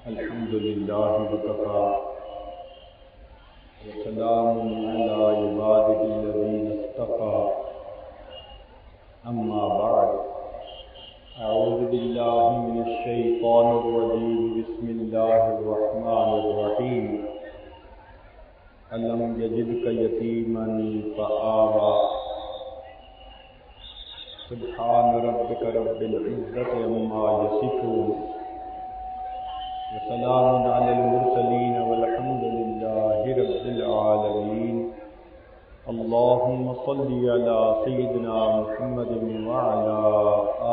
الحمد لله وكفى وسلام على عباده الذين اصطفى أما بعد أعوذ بالله من الشيطان الرجيم بسم الله الرحمن الرحيم ألم يجدك يتيما فآوى سبحان ربك رب العزة عما يصفون وسلام على المرسلين والحمد لله رب العالمين اللهم صل على سيدنا محمد وعلى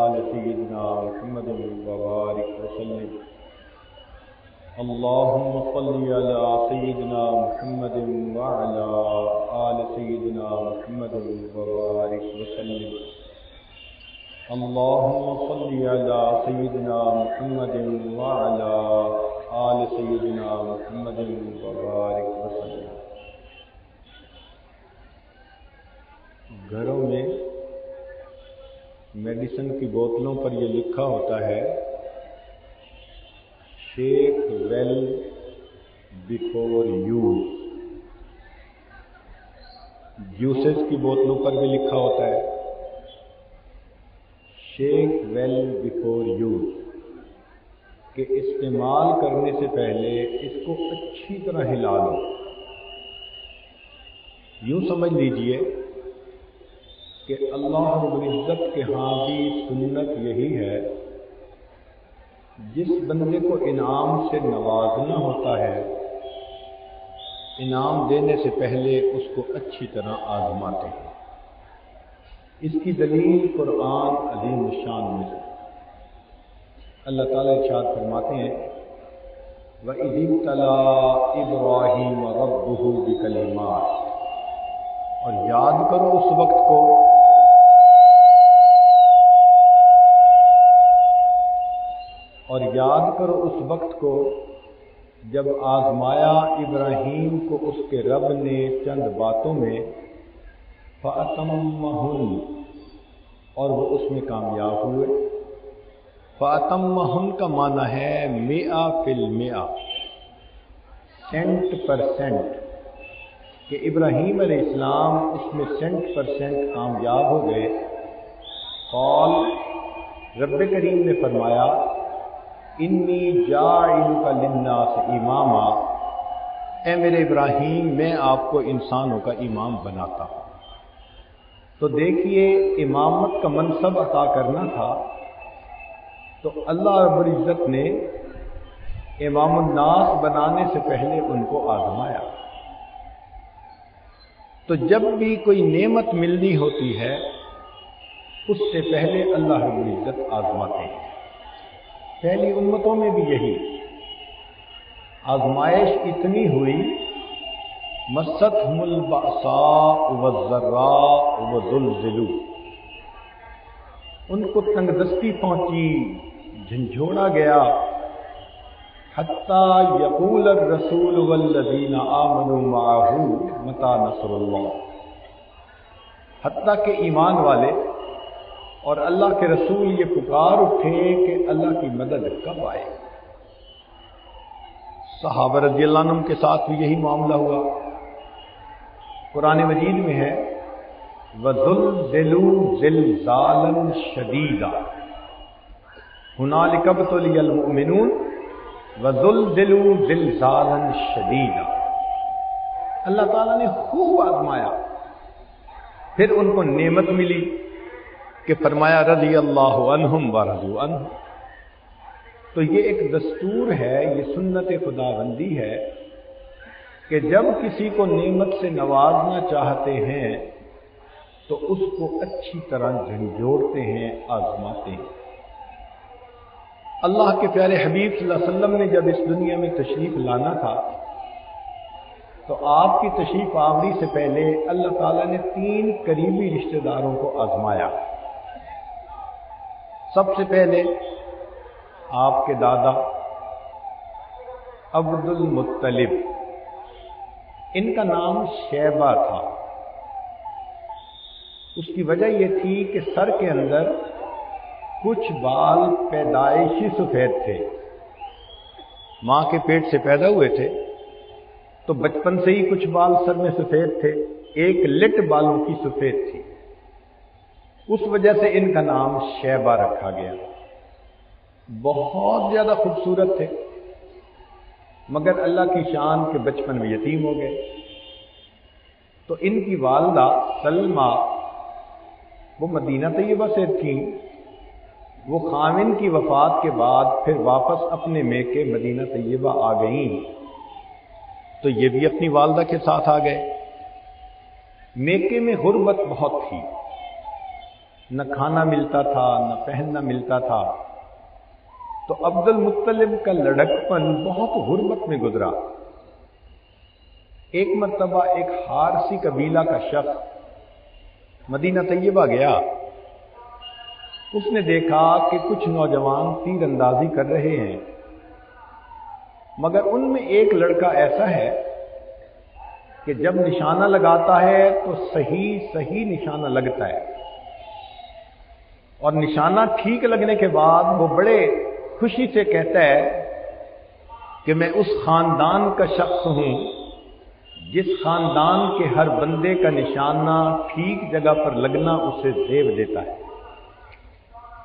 آل سيدنا محمد وبارك وسلم اللهم صل على سيدنا محمد وعلى آل سيدنا محمد وبارك وسلم اللهم صل على سيدنا محمد وعلى آل سيدنا محمد وبارك وسلم۔ گھروں میں میڈیسن کی بوتلوں پر یہ لکھا ہوتا ہے shake well before use. Juices کی بوتلوں پر بھی لکھا ہوتا ہے شیک ویل بیفور یوز، کہ استعمال کرنے سے پہلے اس کو اچھی طرح ہلا لو۔ یوں سمجھ لیجئے کہ اللہ رب العزت کے ہاں بھی سنت یہی ہے، جس بندے کو انعام سے نوازنا ہوتا ہے انعام دینے سے پہلے اس کو اچھی طرح آزماتے ہیں۔ اس کی دلیل قرآن عظیم الشان میں سے اللہ تعالیٰ ارشاد فرماتے ہیں وَإِذِ ابْتَلَىٰ إِبْرَاهِيمَ رَبُّهُ بِكَلِمَاتٍ، اور یاد کرو اس وقت کو جب آزمایا ابراہیم کو اس کے رب نے چند باتوں میں فَأَتَمَّهُنَّ، اور وہ اس میں کامیاب ہوئے۔ فَأَتَمَّهُنَّ کا معنی ہے 100%، 100%، کہ ابراہیم علیہ السلام اس میں 100% کامیاب ہو گئے۔ قال، رب کریم نے فرمایا انی جاعلک للناس اماما، اے میرے ابراہیم میں آپ کو انسانوں کا امام بناتا ہوں۔ تو دیکھیے امامت کا منصب عطا کرنا تھا تو اللہ رب العزت نے امام الناس بنانے سے پہلے ان کو آزمایا۔ تو جب بھی کوئی نعمت ملنی ہوتی ہے اس سے پہلے اللہ رب العزت آزماتے ہیں۔ پہلی امتوں میں بھی یہی آزمائش اتنی ہوئی مستہم البأساء والضراء وزلزلوا، ان کو تنگ دستی پہنچی، جھنجھوڑا گیا، حتیٰ یقول الرسول والذین آمنوا معہ متی نصر اللہ، حتیٰ کہ ایمان والے اور اللہ کے رسول یہ پکار اٹھے کہ اللہ کی مدد کب آئے۔ صحابہ رضی اللہ عنہم کے ساتھ بھی یہی معاملہ ہوا۔ قرآن مجید میں ہے وَزُلْزِلُوا زِلْزَالًا شَدِيدًا هُنَالِكَ ابْتُلِيَ الْمُؤْمِنُونَ وَزُلْزِلُوا زِلْزَالًا شَدِيدًا۔ اللہ تعالیٰ نے خوب آزمایا، پھر ان کو نعمت ملی کہ فرمایا رضی اللہ عنہم ورضوا عنہ۔ تو یہ ایک دستور ہے، یہ سنت خداوندی ہے کہ جب کسی کو نعمت سے نوازنا چاہتے ہیں تو اس کو اچھی طرح جھنجھوڑتے ہیں، آزماتے ہیں۔ اللہ کے پیارے حبیب صلی اللہ علیہ وسلم نے جب اس دنیا میں تشریف لانا تھا تو آپ کی تشریف آوری سے پہلے اللہ تعالیٰ نے 3 قریبی رشتہ داروں کو آزمایا۔ سب سے پہلے آپ کے دادا عبد المطلب، ان کا نام شیبہ تھا۔ اس کی وجہ یہ تھی کہ سر کے اندر کچھ بال پیدائشی سفید تھے، ماں کے پیٹ سے پیدا ہوئے تھے تو بچپن سے ہی کچھ بال سر میں سفید تھے، ایک لٹ بالوں کی سفید تھی، اس وجہ سے ان کا نام شیبہ رکھا گیا۔ بہت زیادہ خوبصورت تھے، مگر اللہ کی شان کے بچپن میں یتیم ہو گئے۔ تو ان کی والدہ سلمہ وہ مدینہ طیبہ سے تھیں، وہ خاوند کی وفات کے بعد پھر واپس اپنے میکے مدینہ طیبہ آ گئیں، تو یہ بھی اپنی والدہ کے ساتھ آ گئے۔ میکے میں غربت بہت تھی، نہ کھانا ملتا تھا نہ پہننا ملتا تھا، تو عبد المطلب کا لڑکپن بہت غربت میں گزرا۔ ایک مرتبہ ایک حارثی قبیلہ کا شخص مدینہ طیبہ گیا، اس نے دیکھا کہ کچھ نوجوان تیر اندازی کر رہے ہیں، مگر ان میں ایک لڑکا ایسا ہے کہ جب نشانہ لگاتا ہے تو صحیح نشانہ لگتا ہے، اور نشانہ ٹھیک لگنے کے بعد وہ بڑے خوشی سے کہتا ہے کہ میں اس خاندان کا شخص ہوں جس خاندان کے ہر بندے کا نشانہ ٹھیک جگہ پر لگنا اسے زیب دیتا ہے۔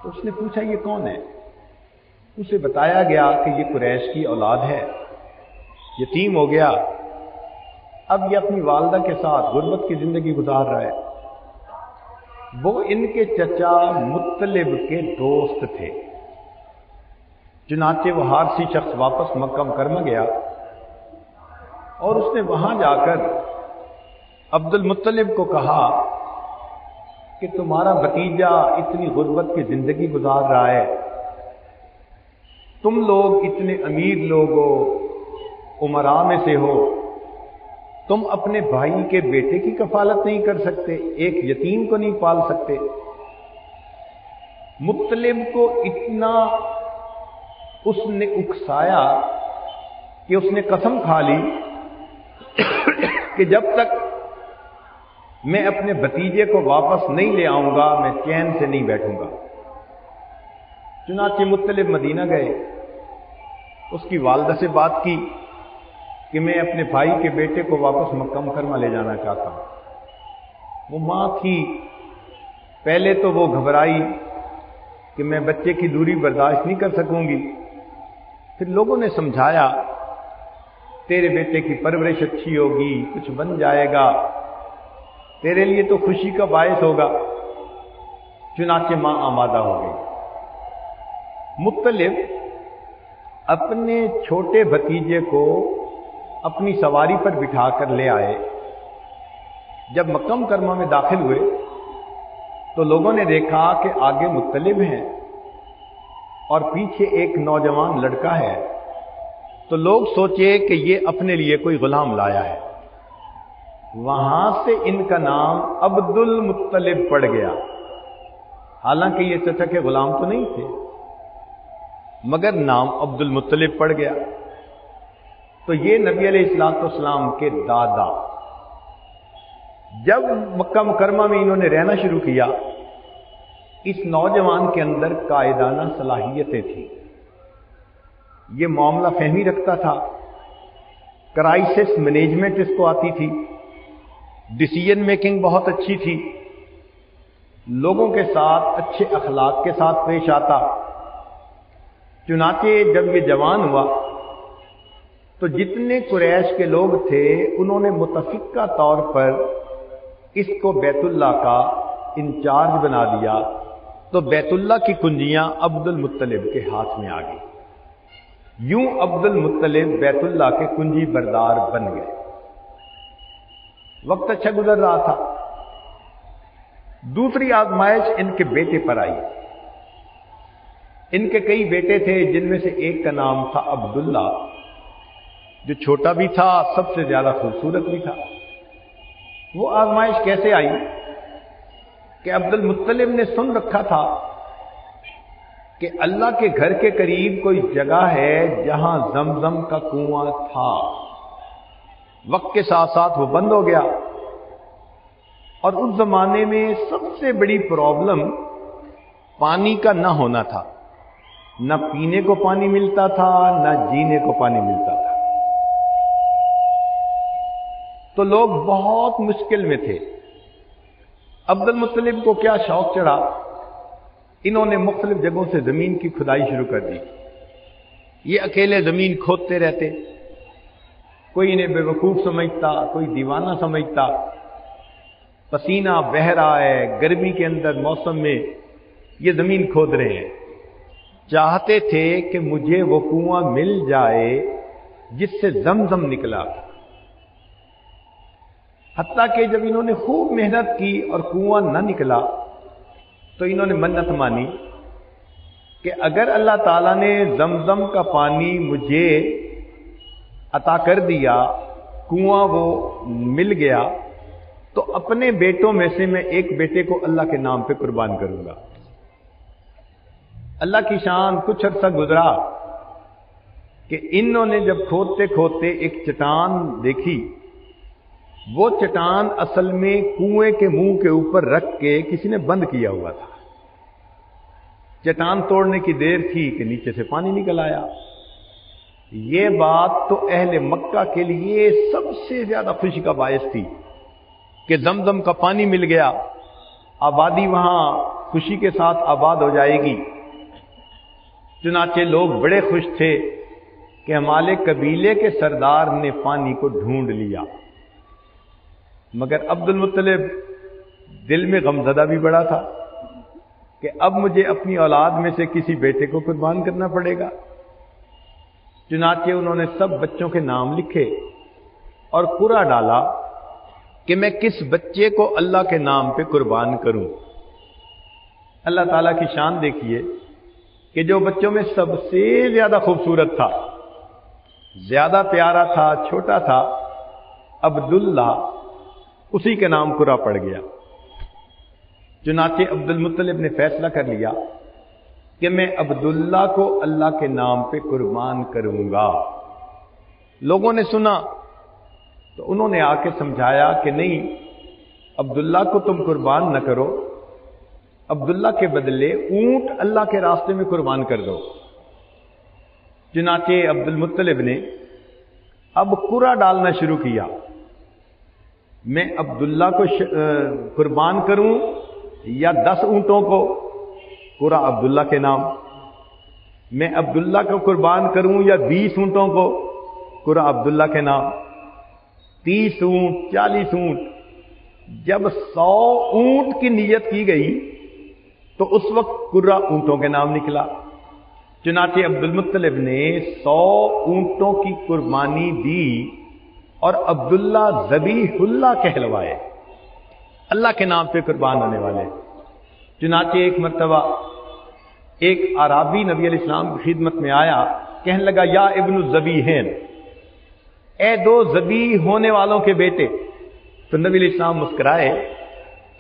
تو اس نے پوچھا یہ کون ہے؟ اسے بتایا گیا کہ یہ قریش کی اولاد ہے، یتیم ہو گیا، اب یہ اپنی والدہ کے ساتھ غربت کی زندگی گزار رہا ہے۔ وہ ان کے چچا مطلب کے دوست تھے۔ چنانچہ وہ حارثی شخص واپس مکہ مکرمہ گیا اور اس نے وہاں جا کر عبد المطلب کو کہا کہ تمہارا بھتیجا اتنی غربت کی زندگی گزار رہا ہے، تم لوگ اتنے امیر لوگ ہو، امراء میں سے ہو، تم اپنے بھائی کے بیٹے کی کفالت نہیں کر سکتے، ایک یتیم کو نہیں پال سکتے۔ مطلب کو اتنا اس نے اکسایا کہ اس نے قسم کھا لی کہ جب تک میں اپنے بھتیجے کو واپس نہیں لے آؤں گا میں چین سے نہیں بیٹھوں گا۔ چنانچہ مطلب مدینہ گئے، اس کی والدہ سے بات کی کہ میں اپنے بھائی کے بیٹے کو واپس مکہ مکرمہ لے جانا چاہتا ہوں۔ وہ ماں تھی، پہلے تو وہ گھبرائی کہ میں بچے کی دوری برداشت نہیں کر سکوں گی، پھر لوگوں نے سمجھایا تیرے بیٹے کی پرورش اچھی ہوگی، کچھ بن جائے گا، تیرے لیے تو خوشی کا باعث ہوگا۔ چنانچہ ماں آمادہ ہو گئی۔ مطلب اپنے چھوٹے بھتیجے کو اپنی سواری پر بٹھا کر لے آئے۔ جب مکہ مکرمہ میں داخل ہوئے تو لوگوں نے دیکھا کہ آگے مطلب ہیں اور پیچھے ایک نوجوان لڑکا ہے، تو لوگ سوچے کہ یہ اپنے لیے کوئی غلام لایا ہے۔ وہاں سے ان کا نام عبد المطلب پڑ گیا، حالانکہ یہ چچا کے غلام تو نہیں تھے، مگر نام عبد المطلب پڑ گیا۔ تو یہ نبی علیہ السلام کے دادا۔ جب مکہ مکرمہ میں انہوں نے رہنا شروع کیا، اس نوجوان کے اندر قائدانہ صلاحیتیں تھیں، یہ معاملہ فہمی رکھتا تھا، کرائسس مینجمنٹ اس کو آتی تھی، ڈیسیژن میکنگ بہت اچھی تھی، لوگوں کے ساتھ اچھے اخلاق کے ساتھ پیش آتا۔ چنانچہ جب یہ جوان ہوا تو جتنے قریش کے لوگ تھے انہوں نے متفقہ طور پر اس کو بیت اللہ کا انچارج بنا دیا، تو بیت اللہ کی کنجیاں عبد المطلب کے ہاتھ میں آ گئی۔ یوں عبد المطلب بیت اللہ کے کنجی بردار بن گئے۔ وقت اچھا گزر رہا تھا، دوسری آزمائش ان کے بیٹے پر آئی۔ ان کے کئی بیٹے تھے جن میں سے ایک کا نام تھا عبداللہ، جو چھوٹا بھی تھا، سب سے زیادہ خوبصورت بھی تھا۔ وہ آزمائش کیسے آئی کہ عبد المطلب نے سن رکھا تھا کہ اللہ کے گھر کے قریب کوئی جگہ ہے جہاں زمزم کا کنواں تھا۔ وقت کے ساتھ ساتھ وہ بند ہو گیا، اور اس زمانے میں سب سے بڑی پرابلم پانی کا نہ ہونا تھا۔ نہ پینے کو پانی ملتا تھا نہ جینے کو پانی ملتا تھا، تو لوگ بہت مشکل میں تھے۔ عبد المطلب کو کیا شوق چڑھا، انہوں نے مختلف جگہوں سے زمین کی کھدائی شروع کر دی۔ یہ اکیلے زمین کھودتے رہتے، کوئی انہیں بے وقوف سمجھتا، کوئی دیوانہ سمجھتا۔ پسینہ بہہ رہا ہے، گرمی کے اندر موسم میں یہ زمین کھود رہے ہیں، چاہتے تھے کہ مجھے وہ کنواں مل جائے جس سے زمزم نکلا۔ حتیٰ کہ جب انہوں نے خوب محنت کی اور کنواں نہ نکلا تو انہوں نے منت مانی کہ اگر اللہ تعالیٰ نے زمزم کا پانی مجھے عطا کر دیا، کنواں وہ مل گیا، تو اپنے بیٹوں میں سے میں ایک بیٹے کو اللہ کے نام پہ قربان کروں گا۔ اللہ کی شان، کچھ عرصہ گزرا کہ انہوں نے جب کھودتے کھودتے ایک چٹان دیکھی، وہ چٹان اصل میں کنویں کے منہ کے اوپر رکھ کے کسی نے بند کیا ہوا تھا۔ چٹان توڑنے کی دیر تھی کہ نیچے سے پانی نکل آیا۔ یہ بات تو اہل مکہ کے لیے سب سے زیادہ خوشی کا باعث تھی کہ زمزم کا پانی مل گیا، آبادی وہاں خوشی کے ساتھ آباد ہو جائے گی۔ چنانچہ لوگ بڑے خوش تھے کہ ہمارے قبیلے کے سردار نے پانی کو ڈھونڈ لیا۔ مگر عبد المطلب دل میں غمزدہ بھی بڑا تھا کہ اب مجھے اپنی اولاد میں سے کسی بیٹے کو قربان کرنا پڑے گا۔ چنانچہ انہوں نے سب بچوں کے نام لکھے اور قرعہ ڈالا کہ میں کس بچے کو اللہ کے نام پہ قربان کروں۔ اللہ تعالیٰ کی شان دیکھیے کہ جو بچوں میں سب سے زیادہ خوبصورت تھا، زیادہ پیارا تھا، چھوٹا تھا، عبداللہ، اسی کے نام قرعہ پڑ گیا۔ چنانچہ عبد المطلب نے فیصلہ کر لیا کہ میں عبداللہ کو اللہ کے نام پہ قربان کروں گا۔ لوگوں نے سنا تو انہوں نے آ کے سمجھایا کہ نہیں، عبداللہ کو تم قربان نہ کرو، عبداللہ کے بدلے اونٹ اللہ کے راستے میں قربان کر دو۔ چنانچہ عبد المطلب نے اب قرعہ ڈالنا شروع کیا، میں عبداللہ کو قربان کروں یا 10 اونٹوں کو، قرعہ عبداللہ کے نام۔ میں عبداللہ کو قربان کروں یا 20 اونٹوں کو، قرعہ عبداللہ کے نام۔ 30 اونٹ، 40 اونٹ، جب 100 اونٹ کی نیت کی گئی تو اس وقت قرعہ اونٹوں کے نام نکلا۔ چنانچہ عبد المطلب نے 100 اونٹوں کی قربانی دی اور عبداللہ ذبیح اللہ کہلوائے، اللہ کے نام پہ قربان ہونے والے۔ چنانچہ ایک مرتبہ ایک اعرابی نبی علیہ السلام کی خدمت میں آیا، کہنے لگا یا ابن الذبیحین، اے 2 ذبیح ہونے والوں کے بیٹے۔ تو نبی علیہ السلام مسکرائے،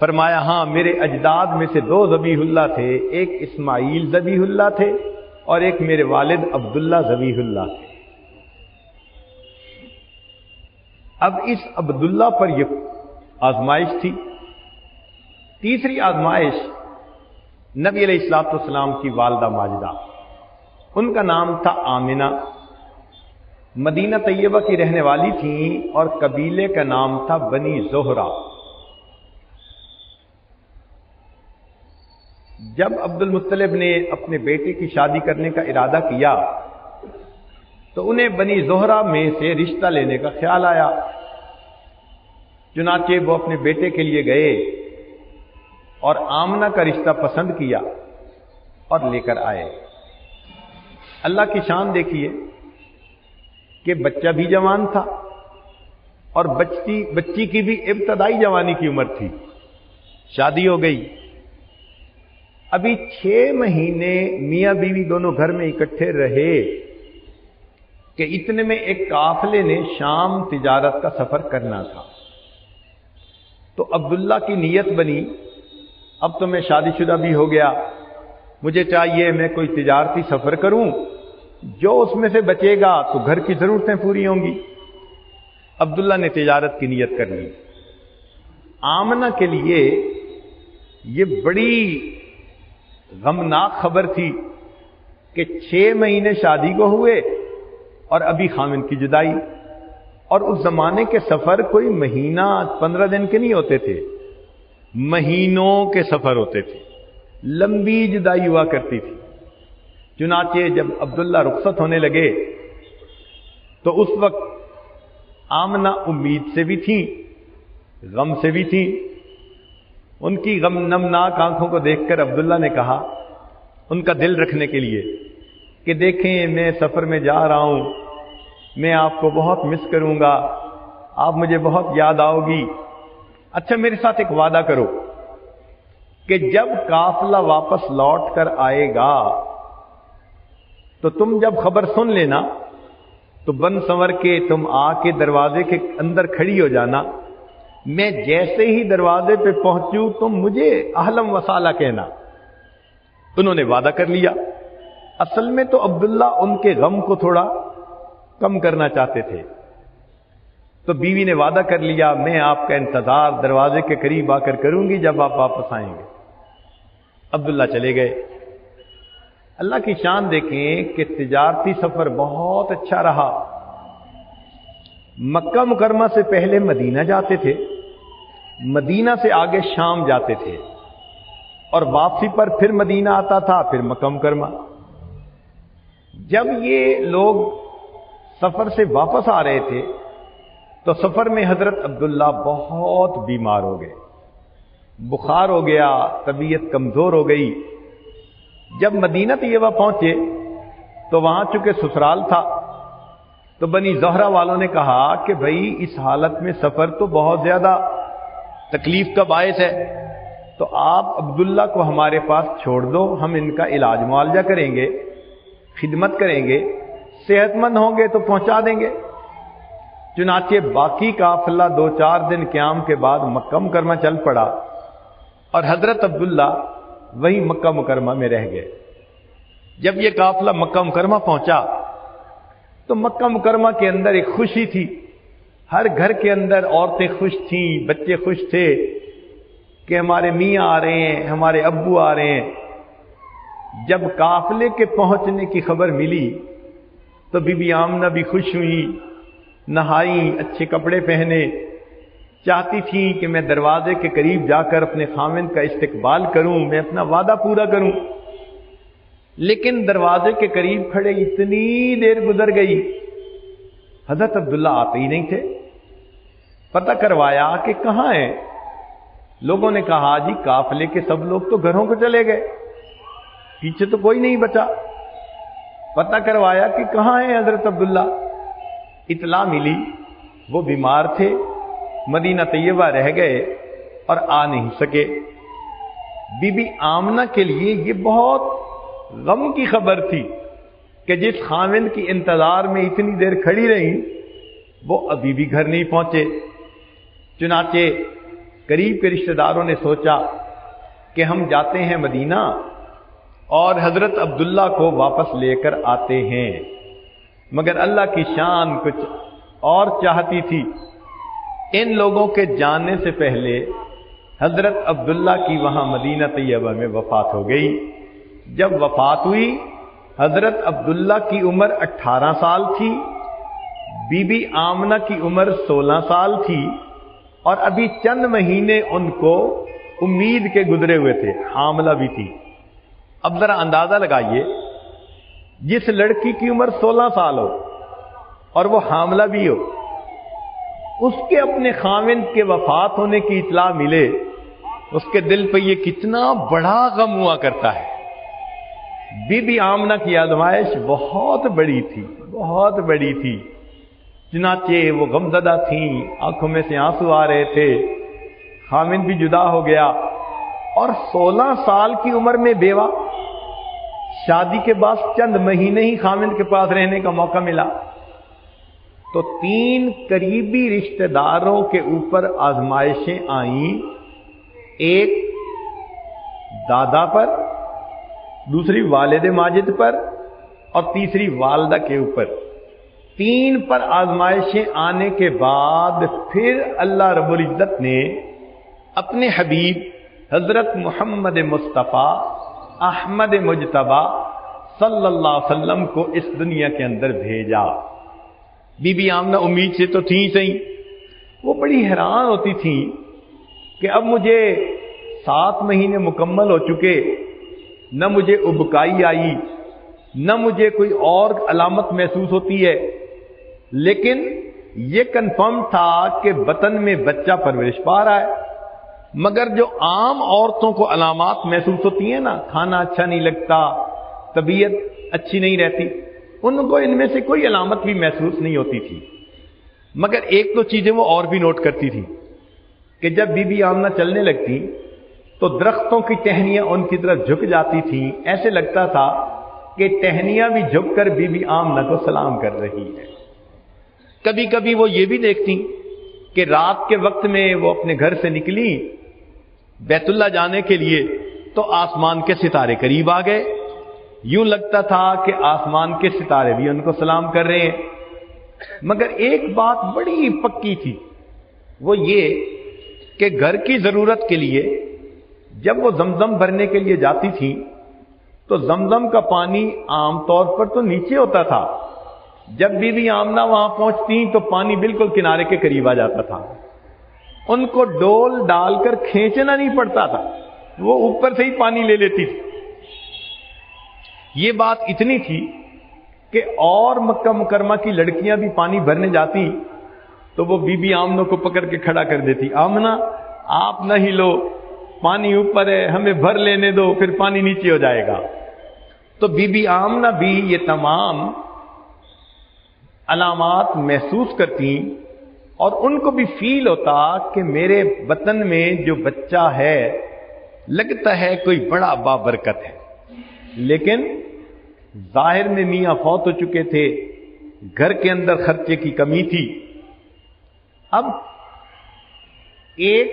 فرمایا ہاں، میرے اجداد میں سے 2 ذبیح اللہ تھے، ایک اسماعیل ذبیح اللہ تھے اور ایک میرے والد عبداللہ ذبیح اللہ تھے۔ اب اس عبداللہ پر یہ آزمائش تھی۔ تیسری آزمائش نبی علیہ الصلوۃ والسلام کی والدہ ماجدہ، ان کا نام تھا آمنہ، مدینہ طیبہ کی رہنے والی تھیں اور قبیلے کا نام تھا بنی زہرہ۔ جب عبد المطلب نے اپنے بیٹے کی شادی کرنے کا ارادہ کیا تو انہیں بنی زہرہ میں سے رشتہ لینے کا خیال آیا۔ چنانچہ وہ اپنے بیٹے کے لیے گئے اور آمنہ کا رشتہ پسند کیا اور لے کر آئے۔ اللہ کی شان دیکھیے کہ بچہ بھی جوان تھا اور بچی کی بھی ابتدائی جوانی کی عمر تھی، شادی ہو گئی۔ ابھی 6 مہینے میاں بیوی دونوں گھر میں اکٹھے رہے کہ اتنے میں ایک قافلے نے شام تجارت کا سفر کرنا تھا۔ تو عبداللہ کی نیت بنی، اب تو میں شادی شدہ بھی ہو گیا، مجھے چاہیے میں کوئی تجارتی سفر کروں، جو اس میں سے بچے گا تو گھر کی ضرورتیں پوری ہوں گی۔ عبداللہ نے تجارت کی نیت کر لی۔ آمنہ کے لیے یہ بڑی غمناک خبر تھی کہ 6 مہینے شادی کو ہوئے اور ابھی خامن کی جدائی. اور اس زمانے کے سفر کوئی مہینہ 15 دن کے نہیں ہوتے تھے، مہینوں کے سفر ہوتے تھے، لمبی جدائی ہوا کرتی تھی. چنانچہ جب عبداللہ رخصت ہونے لگے تو اس وقت آمنہ امید سے بھی تھیں، غم سے بھی تھیں. ان کی غم نمناک آنکھوں کو دیکھ کر عبداللہ نے کہا ان کا دل رکھنے کے لیے کہ دیکھیں میں سفر میں جا رہا ہوں، میں آپ کو بہت مس کروں گا، آپ مجھے بہت یاد آؤ گی. اچھا میرے ساتھ ایک وعدہ کرو کہ جب قافلہ واپس لوٹ کر آئے گا تو تم جب خبر سن لینا تو بن سنور کے تم آ کے دروازے کے اندر کھڑی ہو جانا. میں جیسے ہی دروازے پہ پہنچوں تم مجھے اہلم وسالہ کہنا. انہوں نے وعدہ کر لیا. اصل میں تو عبداللہ ان کے غم کو تھوڑا کم کرنا چاہتے تھے. تو بیوی نے وعدہ کر لیا میں آپ کا انتظار دروازے کے قریب آ کر کروں گی جب آپ واپس آئیں گے. عبداللہ چلے گئے. اللہ کی شان دیکھیں کہ تجارتی سفر بہت اچھا رہا. مکہ مکرمہ سے پہلے مدینہ جاتے تھے، مدینہ سے آگے شام جاتے تھے، اور واپسی پر پھر مدینہ آتا تھا، پھر مکہ مکرمہ. جب یہ لوگ سفر سے واپس آ رہے تھے تو سفر میں حضرت عبداللہ بہت بیمار ہو گئے، بخار ہو گیا، طبیعت کمزور ہو گئی. جب مدینہ طیبہ پہنچے تو وہاں چونکہ سسرال تھا تو بنی زہرہ والوں نے کہا کہ بھائی اس حالت میں سفر تو بہت زیادہ تکلیف کا باعث ہے، تو آپ عبداللہ کو ہمارے پاس چھوڑ دو، ہم ان کا علاج معالجہ کریں گے، خدمت کریں گے، صحت مند ہوں گے تو پہنچا دیں گے. چنانچہ باقی قافلہ 2-4 دن قیام کے بعد مکہ مکرمہ چل پڑا اور حضرت عبداللہ وہی مکہ مکرمہ میں رہ گئے. جب یہ قافلہ مکہ مکرمہ پہنچا تو مکہ مکرمہ کے اندر ایک خوشی تھی. ہر گھر کے اندر عورتیں خوش تھیں، بچے خوش تھے کہ ہمارے میاں آ رہے ہیں، ہمارے ابو آ رہے ہیں. جب قافلے کے پہنچنے کی خبر ملی تو بی بی آمنہ بھی خوش ہوئی، نہائی، اچھے کپڑے پہنے، چاہتی تھیں کہ میں دروازے کے قریب جا کر اپنے خامند کا استقبال کروں، میں اپنا وعدہ پورا کروں. لیکن دروازے کے قریب کھڑے اتنی دیر گزر گئی، حضرت عبداللہ آتے ہی نہیں تھے. پتہ کروایا کہ کہاں ہیں. لوگوں نے کہا جی قافلے کے سب لوگ تو گھروں کو چلے گئے، پیچھے تو کوئی نہیں بچا. پتہ کروایا کہ کہاں ہیں حضرت عبداللہ. اطلاع ملی وہ بیمار تھے، مدینہ طیبہ رہ گئے اور آ نہیں سکے. بی بی آمنہ کے لیے یہ بہت غم کی خبر تھی کہ جس خامند کی انتظار میں اتنی دیر کھڑی رہی وہ ابھی بھی گھر نہیں پہنچے. چنانچہ قریب کے رشتہ داروں نے سوچا کہ ہم جاتے ہیں مدینہ اور حضرت عبداللہ کو واپس لے کر آتے ہیں. مگر اللہ کی شان کچھ اور چاہتی تھی. ان لوگوں کے جاننے سے پہلے حضرت عبداللہ کی وہاں مدینہ طیبہ میں وفات ہو گئی. جب وفات ہوئی حضرت عبداللہ کی عمر 18 سال تھی، بی بی آمنہ کی عمر 16 سال تھی، اور ابھی چند مہینے ان کو امید کے گزرے ہوئے تھے، حاملہ بھی تھی. اب ذرا اندازہ لگائیے، جس لڑکی کی عمر 16 سال ہو اور وہ حاملہ بھی ہو، اس کے اپنے خاوند کے وفات ہونے کی اطلاع ملے، اس کے دل پہ یہ کتنا بڑا غم ہوا کرتا ہے. بی بی آمنہ کی آزمائش بہت بڑی تھی، بہت بڑی تھی. چنانچہ وہ غمزدہ تھیں، آنکھوں میں سے آنسو آ رہے تھے. خاوند بھی جدا ہو گیا اور 16 سال کی عمر میں بیوہ. شادی کے بعد چند مہینے ہی خاوند کے پاس رہنے کا موقع ملا تو 3 قریبی رشتہ داروں کے اوپر آزمائشیں آئیں. ایک دادا پر، دوسری والد ماجد پر، اور تیسری والدہ کے اوپر. 3 پر آزمائشیں آنے کے بعد پھر اللہ رب العزت نے اپنے حبیب حضرت محمد مصطفیٰ احمد مجتبی صلی اللہ علیہ وسلم کو اس دنیا کے اندر بھیجا۔ بی بی آمنہ امید سے تو تھیں صحیح، وہ بڑی حیران ہوتی تھیں کہ اب مجھے 7 مہینے مکمل ہو چکے، نہ مجھے ابکائی آئی، نہ مجھے کوئی اور علامت محسوس ہوتی ہے، لیکن یہ کنفرم تھا کہ بطن میں بچہ پرورش پا رہا ہے۔ مگر جو عام عورتوں کو علامات محسوس ہوتی ہیں نا، کھانا اچھا نہیں لگتا، طبیعت اچھی نہیں رہتی، ان کو ان میں سے کوئی علامت بھی محسوس نہیں ہوتی تھی۔ مگر ایک دو چیزیں وہ اور بھی نوٹ کرتی تھی کہ جب بی بی آمنہ چلنے لگتی تو درختوں کی ٹہنیاں ان کی طرف جھک جاتی تھیں، ایسے لگتا تھا کہ ٹہنیاں بھی جھک کر بی بی آمنہ کو سلام کر رہی ہے۔ کبھی کبھی وہ یہ بھی دیکھتی کہ رات کے وقت میں وہ اپنے گھر سے نکلی بیت اللہ جانے کے لیے تو آسمان کے ستارے قریب آ گئے، یوں لگتا تھا کہ آسمان کے ستارے بھی ان کو سلام کر رہے ہیں۔ مگر ایک بات بڑی پکی تھی، وہ یہ کہ گھر کی ضرورت کے لیے جب وہ زمزم بھرنے کے لیے جاتی تھی تو زمزم کا پانی عام طور پر تو نیچے ہوتا تھا، جب بی بی آمنہ وہاں پہنچتی تو پانی بالکل کنارے کے قریب آ جاتا تھا، ان کو ڈول ڈال کر کھینچنا نہیں پڑتا تھا، وہ اوپر سے ہی پانی لے لیتی تھی۔ یہ بات اتنی تھی کہ اور مکہ مکرمہ کی لڑکیاں بھی پانی بھرنے جاتی تو وہ بی بی آمنہ کو پکڑ کے کھڑا کر دیتی، آمنہ آپ نہ ہی لو، پانی اوپر ہے، ہمیں بھر لینے دو، پھر پانی نیچے ہو جائے گا۔ تو بی بی آمنہ بھی یہ تمام علامات محسوس کرتی اور ان کو بھی فیل ہوتا کہ میرے بطن میں جو بچہ ہے لگتا ہے کوئی بڑا بابرکت ہے، لیکن ظاہر میں میاں فوت ہو چکے تھے، گھر کے اندر خرچے کی کمی تھی۔ اب ایک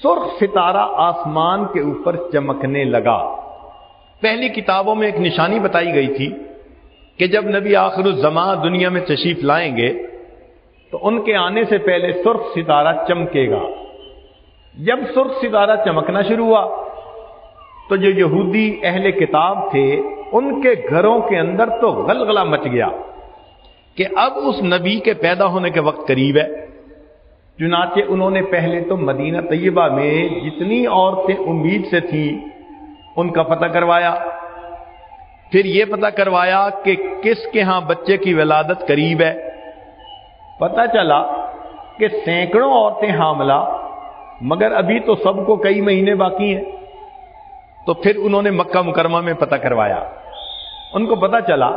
سرخ ستارہ آسمان کے اوپر چمکنے لگا۔ پہلی کتابوں میں ایک نشانی بتائی گئی تھی کہ جب نبی آخر الزمان دنیا میں تشریف لائیں گے تو ان کے آنے سے پہلے سرخ ستارہ چمکے گا۔ جب سرخ ستارہ چمکنا شروع ہوا تو جو یہودی اہل کتاب تھے ان کے گھروں کے اندر تو غلغلہ مچ گیا کہ اب اس نبی کے پیدا ہونے کے وقت قریب ہے۔ چنانچہ انہوں نے پہلے تو مدینہ طیبہ میں جتنی عورتیں امید سے تھیں ان کا پتہ کروایا، پھر یہ پتہ کروایا کہ کس کے ہاں بچے کی ولادت قریب ہے۔ پتہ چلا کہ سینکڑوں عورتیں حاملہ، مگر ابھی تو سب کو کئی مہینے باقی ہیں۔ تو پھر انہوں نے مکہ مکرمہ میں پتہ کروایا، ان کو پتہ چلا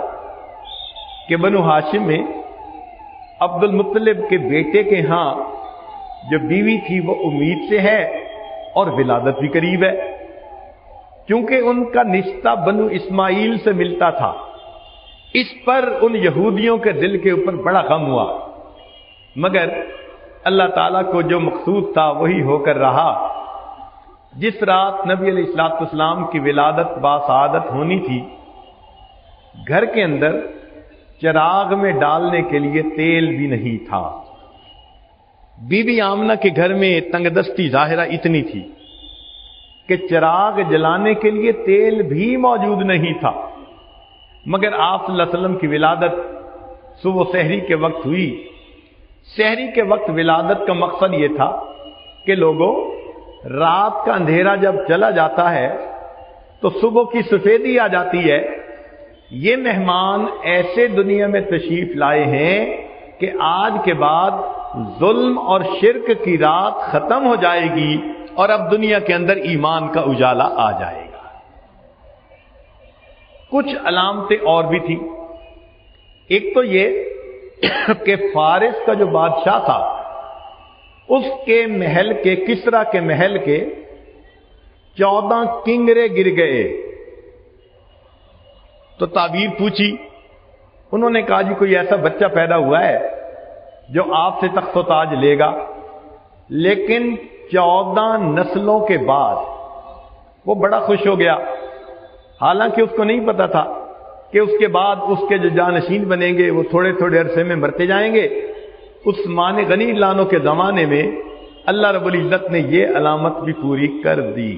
کہ بنو ہاشم میں عبد المطلب کے بیٹے کے ہاں جو بیوی تھی وہ امید سے ہے اور ولادت بھی قریب ہے، کیونکہ ان کا رشتہ بنو اسماعیل سے ملتا تھا۔ اس پر ان یہودیوں کے دل کے اوپر بڑا غم ہوا، مگر اللہ تعالیٰ کو جو مقصود تھا وہی ہو کر رہا۔ جس رات نبی علیہ الصلوۃ والسلام کی ولادت باسعادت ہونی تھی، گھر کے اندر چراغ میں ڈالنے کے لیے تیل بھی نہیں تھا۔ بی بی آمنہ کے گھر میں تنگ دستی ظاہرہ اتنی تھی کہ چراغ جلانے کے لیے تیل بھی موجود نہیں تھا، مگر آپ صلی اللہ علیہ وسلم کی ولادت صبح سحری کے وقت ہوئی۔ سحری کے وقت ولادت کا مقصد یہ تھا کہ لوگوں، رات کا اندھیرا جب چلا جاتا ہے تو صبح کی سفیدی آ جاتی ہے۔ یہ مہمان ایسے دنیا میں تشریف لائے ہیں کہ آج کے بعد ظلم اور شرک کی رات ختم ہو جائے گی اور اب دنیا کے اندر ایمان کا اجالا آ جائے گا۔ کچھ علامتیں اور بھی تھیں۔ ایک تو یہ کہ فارس کا جو بادشاہ تھا اس کے محل کے، کسرا کے محل کے 14 کنگرے گر گئے۔ تو تعبیر پوچھی، انہوں نے کہا جی کوئی ایسا بچہ پیدا ہوا ہے جو آپ سے تخت و تاج لے گا، لیکن 14 نسلوں کے بعد وہ بڑا خوش ہو گیا، حالانکہ اس کو نہیں پتا تھا کہ اس کے بعد اس کے جو جانشین بنیں گے وہ تھوڑے تھوڑے عرصے میں مرتے جائیں گے۔ عثمان غنی لانوں کے زمانے میں اللہ رب العزت نے یہ علامت بھی پوری کر دی۔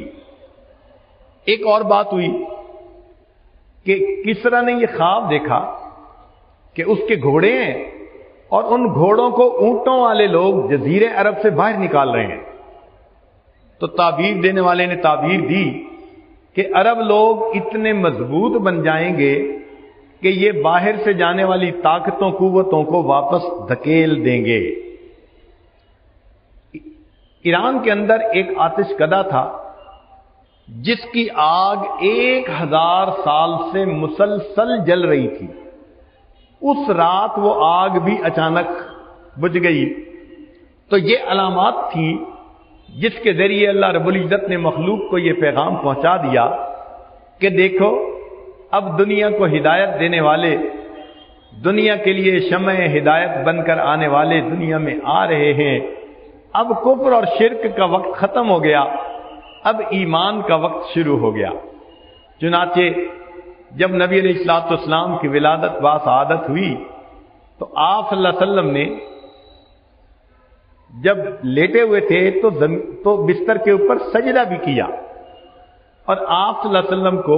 ایک اور بات ہوئی کہ کسرا نے یہ خواب دیکھا کہ اس کے گھوڑے ہیں اور ان گھوڑوں کو اونٹوں والے لوگ جزیرے عرب سے باہر نکال رہے ہیں. تو تعبیر دینے والے نے تعبیر دی کہ عرب لوگ اتنے مضبوط بن جائیں گے کہ یہ باہر سے جانے والی طاقتوں قوتوں کو واپس دھکیل دیں گے. ایران کے اندر ایک آتش کدہ تھا جس کی آگ 1000 سال سے مسلسل جل رہی تھی. اس رات وہ آگ بھی اچانک بجھ گئی. تو یہ علامات تھیں جس کے ذریعے اللہ رب العزت نے مخلوق کو یہ پیغام پہنچا دیا کہ دیکھو اب دنیا کو ہدایت دینے والے، دنیا کے لیے شمع ہدایت بن کر آنے والے دنیا میں آ رہے ہیں. اب کفر اور شرک کا وقت ختم ہو گیا، اب ایمان کا وقت شروع ہو گیا. چنانچہ جب نبی علیہ الصلوۃ والسلام کی ولادت باسعادت ہوئی تو آپ صلی اللہ علیہ وسلم نے جب لیٹے ہوئے تھے تو بستر کے اوپر سجدہ بھی کیا. اور آپ صلی اللہ علیہ وسلم کو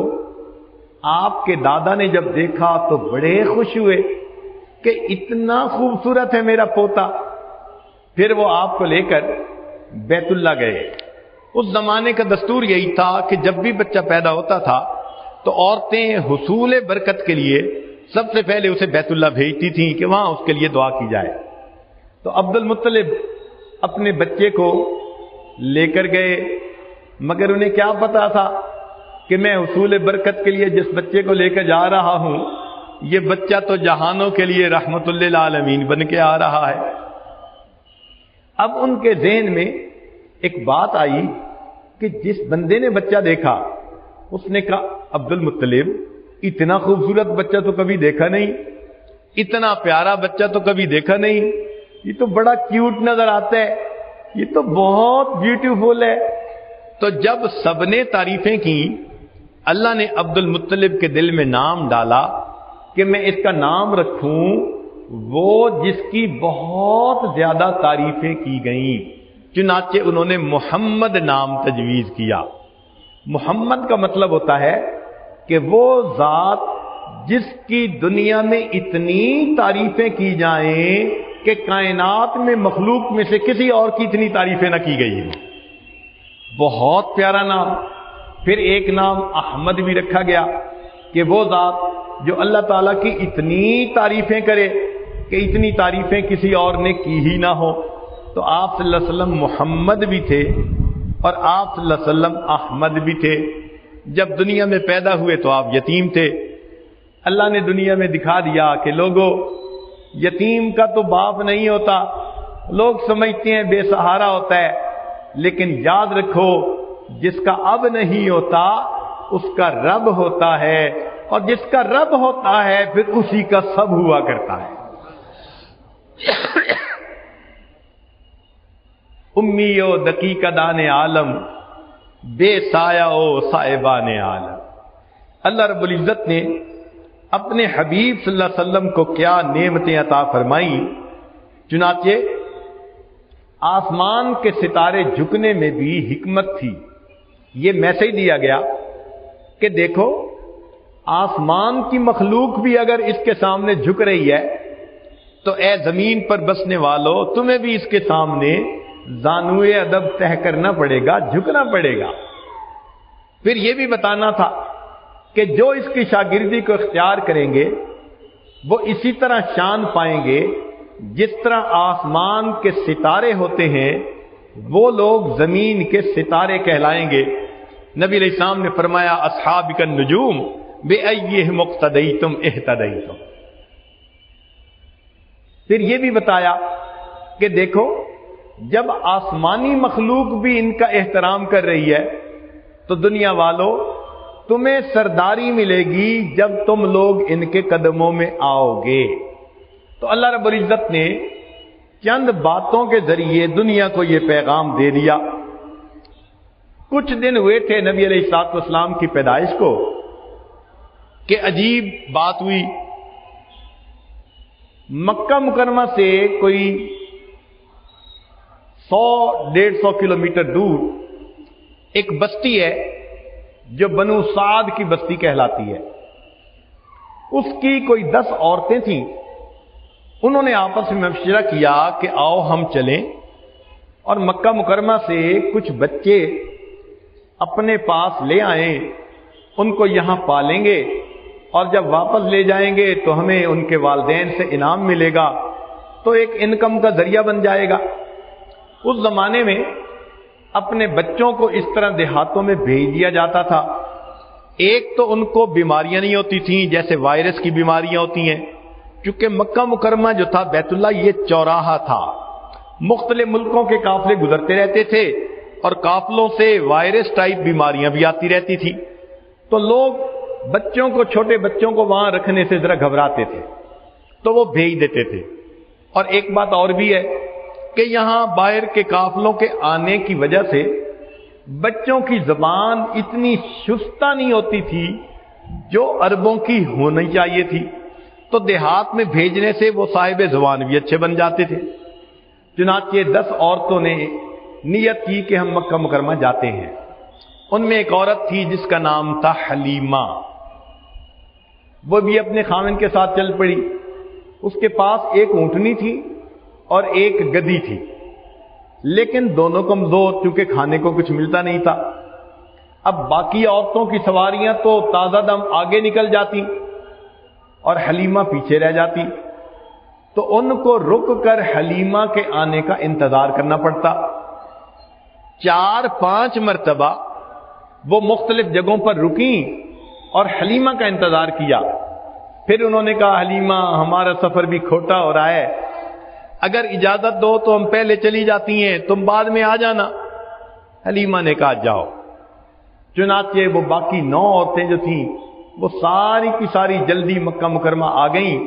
آپ کے دادا نے جب دیکھا تو بڑے خوش ہوئے کہ اتنا خوبصورت ہے میرا پوتا. پھر وہ آپ کو لے کر بیت اللہ گئے. اس زمانے کا دستور یہی تھا کہ جب بھی بچہ پیدا ہوتا تھا تو عورتیں حصول برکت کے لیے سب سے پہلے اسے بیت اللہ بھیجتی تھیں کہ وہاں اس کے لیے دعا کی جائے. تو عبد المطلب اپنے بچے کو لے کر گئے، مگر انہیں کیا پتا تھا کہ میں حصول برکت کے لیے جس بچے کو لے کر جا رہا ہوں یہ بچہ تو جہانوں کے لیے رحمت للعالمین بن کے آ رہا ہے. اب ان کے ذہن میں ایک بات آئی کہ جس بندے نے بچہ دیکھا اس نے کہا عبد المطلب اتنا خوبصورت بچہ تو کبھی دیکھا نہیں، اتنا پیارا بچہ تو کبھی دیکھا نہیں، یہ تو بڑا کیوٹ نظر آتا ہے، یہ تو بہت بیوٹیفل ہے. تو جب سب نے تعریفیں کی اللہ نے عبد المطلب کے دل میں نام ڈالا کہ میں اس کا نام رکھوں وہ جس کی بہت زیادہ تعریفیں کی گئیں. چنانچہ انہوں نے محمد نام تجویز کیا. محمد کا مطلب ہوتا ہے کہ وہ ذات جس کی دنیا میں اتنی تعریفیں کی جائیں کہ کائنات میں مخلوق میں سے کسی اور کی اتنی تعریفیں نہ کی گئی ہیں. بہت پیارا نام. پھر ایک نام احمد بھی رکھا گیا کہ وہ ذات جو اللہ تعالیٰ کی اتنی تعریفیں کرے کہ اتنی تعریفیں کسی اور نے کی ہی نہ ہو. تو آپ صلی اللہ علیہ وسلم محمد بھی تھے اور آپ صلی اللہ علیہ وسلم احمد بھی تھے. جب دنیا میں پیدا ہوئے تو آپ یتیم تھے. اللہ نے دنیا میں دکھا دیا کہ لوگوں یتیم کا تو باپ نہیں ہوتا، لوگ سمجھتے ہیں بے سہارا ہوتا ہے، لیکن یاد رکھو جس کا اب نہیں ہوتا اس کا رب ہوتا ہے، اور جس کا رب ہوتا ہے پھر اسی کا سب ہوا کرتا ہے. امی و دقیقہ دان عالم بے سایہ و صاحبان عالم. اللہ رب العزت نے اپنے حبیب صلی اللہ علیہ وسلم کو کیا نعمتیں عطا فرمائیں. چنانچہ آسمان کے ستارے جھکنے میں بھی حکمت تھی. یہ میسج دیا گیا کہ دیکھو آسمان کی مخلوق بھی اگر اس کے سامنے جھک رہی ہے تو اے زمین پر بسنے والوں تمہیں بھی اس کے سامنے زانوئے ادب تہ کرنا پڑے گا، جھکنا پڑے گا. پھر یہ بھی بتانا تھا کہ جو اس کی شاگردی کو اختیار کریں گے وہ اسی طرح شان پائیں گے جس طرح آسمان کے ستارے ہوتے ہیں وہ لوگ زمین کے ستارے کہلائیں گے. نبی علیہ السلام نے فرمایا اصحاب النجوم بأیہم اقتدیتم اہتدیتم. پھر یہ بھی بتایا کہ دیکھو جب آسمانی مخلوق بھی ان کا احترام کر رہی ہے تو دنیا والوں تمہیں سرداری ملے گی جب تم لوگ ان کے قدموں میں آؤ گے. تو اللہ رب العزت نے چند باتوں کے ذریعے دنیا کو یہ پیغام دے دیا. کچھ دن ہوئے تھے نبی علیہ الصلوۃ والسلام کی پیدائش کو کہ عجیب بات ہوئی. مکہ مکرمہ سے کوئی 100-150 کلومیٹر دور ایک بستی ہے جو بنو سعد کی بستی کہلاتی ہے. اس کی کوئی 10 عورتیں تھیں. انہوں نے آپس میں مشورہ کیا کہ آؤ ہم چلیں اور مکہ مکرمہ سے کچھ بچے اپنے پاس لے آئیں، ان کو یہاں پالیں گے اور جب واپس لے جائیں گے تو ہمیں ان کے والدین سے انعام ملے گا، تو ایک انکم کا ذریعہ بن جائے گا. اس زمانے میں اپنے بچوں کو اس طرح دیہاتوں میں بھیج دیا جاتا تھا. ایک تو ان کو بیماریاں نہیں ہوتی تھیں جیسے وائرس کی بیماریاں ہوتی ہیں، کیونکہ مکہ مکرمہ جو تھا بیت اللہ یہ چوراہا تھا، مختلف ملکوں کے قافلے گزرتے رہتے تھے اور قافلوں سے وائرس ٹائپ بیماریاں بھی آتی رہتی تھی. تو لوگ بچوں کو، چھوٹے بچوں کو وہاں رکھنے سے ذرا گھبراتے تھے تو وہ بھیج دیتے تھے. اور ایک بات اور بھی ہے کہ یہاں باہر کے قافلوں کے آنے کی وجہ سے بچوں کی زبان اتنی شستہ نہیں ہوتی تھی جو عربوں کی ہونی چاہیے تھی، تو دیہات میں بھیجنے سے وہ صاحب زبان بھی اچھے بن جاتے تھے. چنانچہ 10 عورتوں نے نیت کی کہ ہم مکہ مکرمہ جاتے ہیں. ان میں ایک عورت تھی جس کا نام تھا حلیمہ، وہ بھی اپنے خاوند کے ساتھ چل پڑی. اس کے پاس ایک اونٹنی تھی اور ایک گدھی تھی، لیکن دونوں کمزور، چونکہ کھانے کو کچھ ملتا نہیں تھا. اب باقی عورتوں کی سواریاں تو تازہ دم آگے نکل جاتی اور حلیمہ پیچھے رہ جاتی، تو ان کو رک کر حلیمہ کے آنے کا انتظار کرنا پڑتا. 4-5 مرتبہ وہ مختلف جگہوں پر رکیں اور حلیمہ کا انتظار کیا. پھر انہوں نے کہا حلیمہ ہمارا سفر بھی کھوٹا ہو رہا ہے، اگر اجازت دو تو ہم پہلے چلی جاتی ہیں، تم بعد میں آ جانا. حلیمہ نے کہا جاؤ. چنانچہ وہ باقی 9 عورتیں جو تھیں وہ ساری کی ساری جلدی مکہ مکرمہ آ گئیں.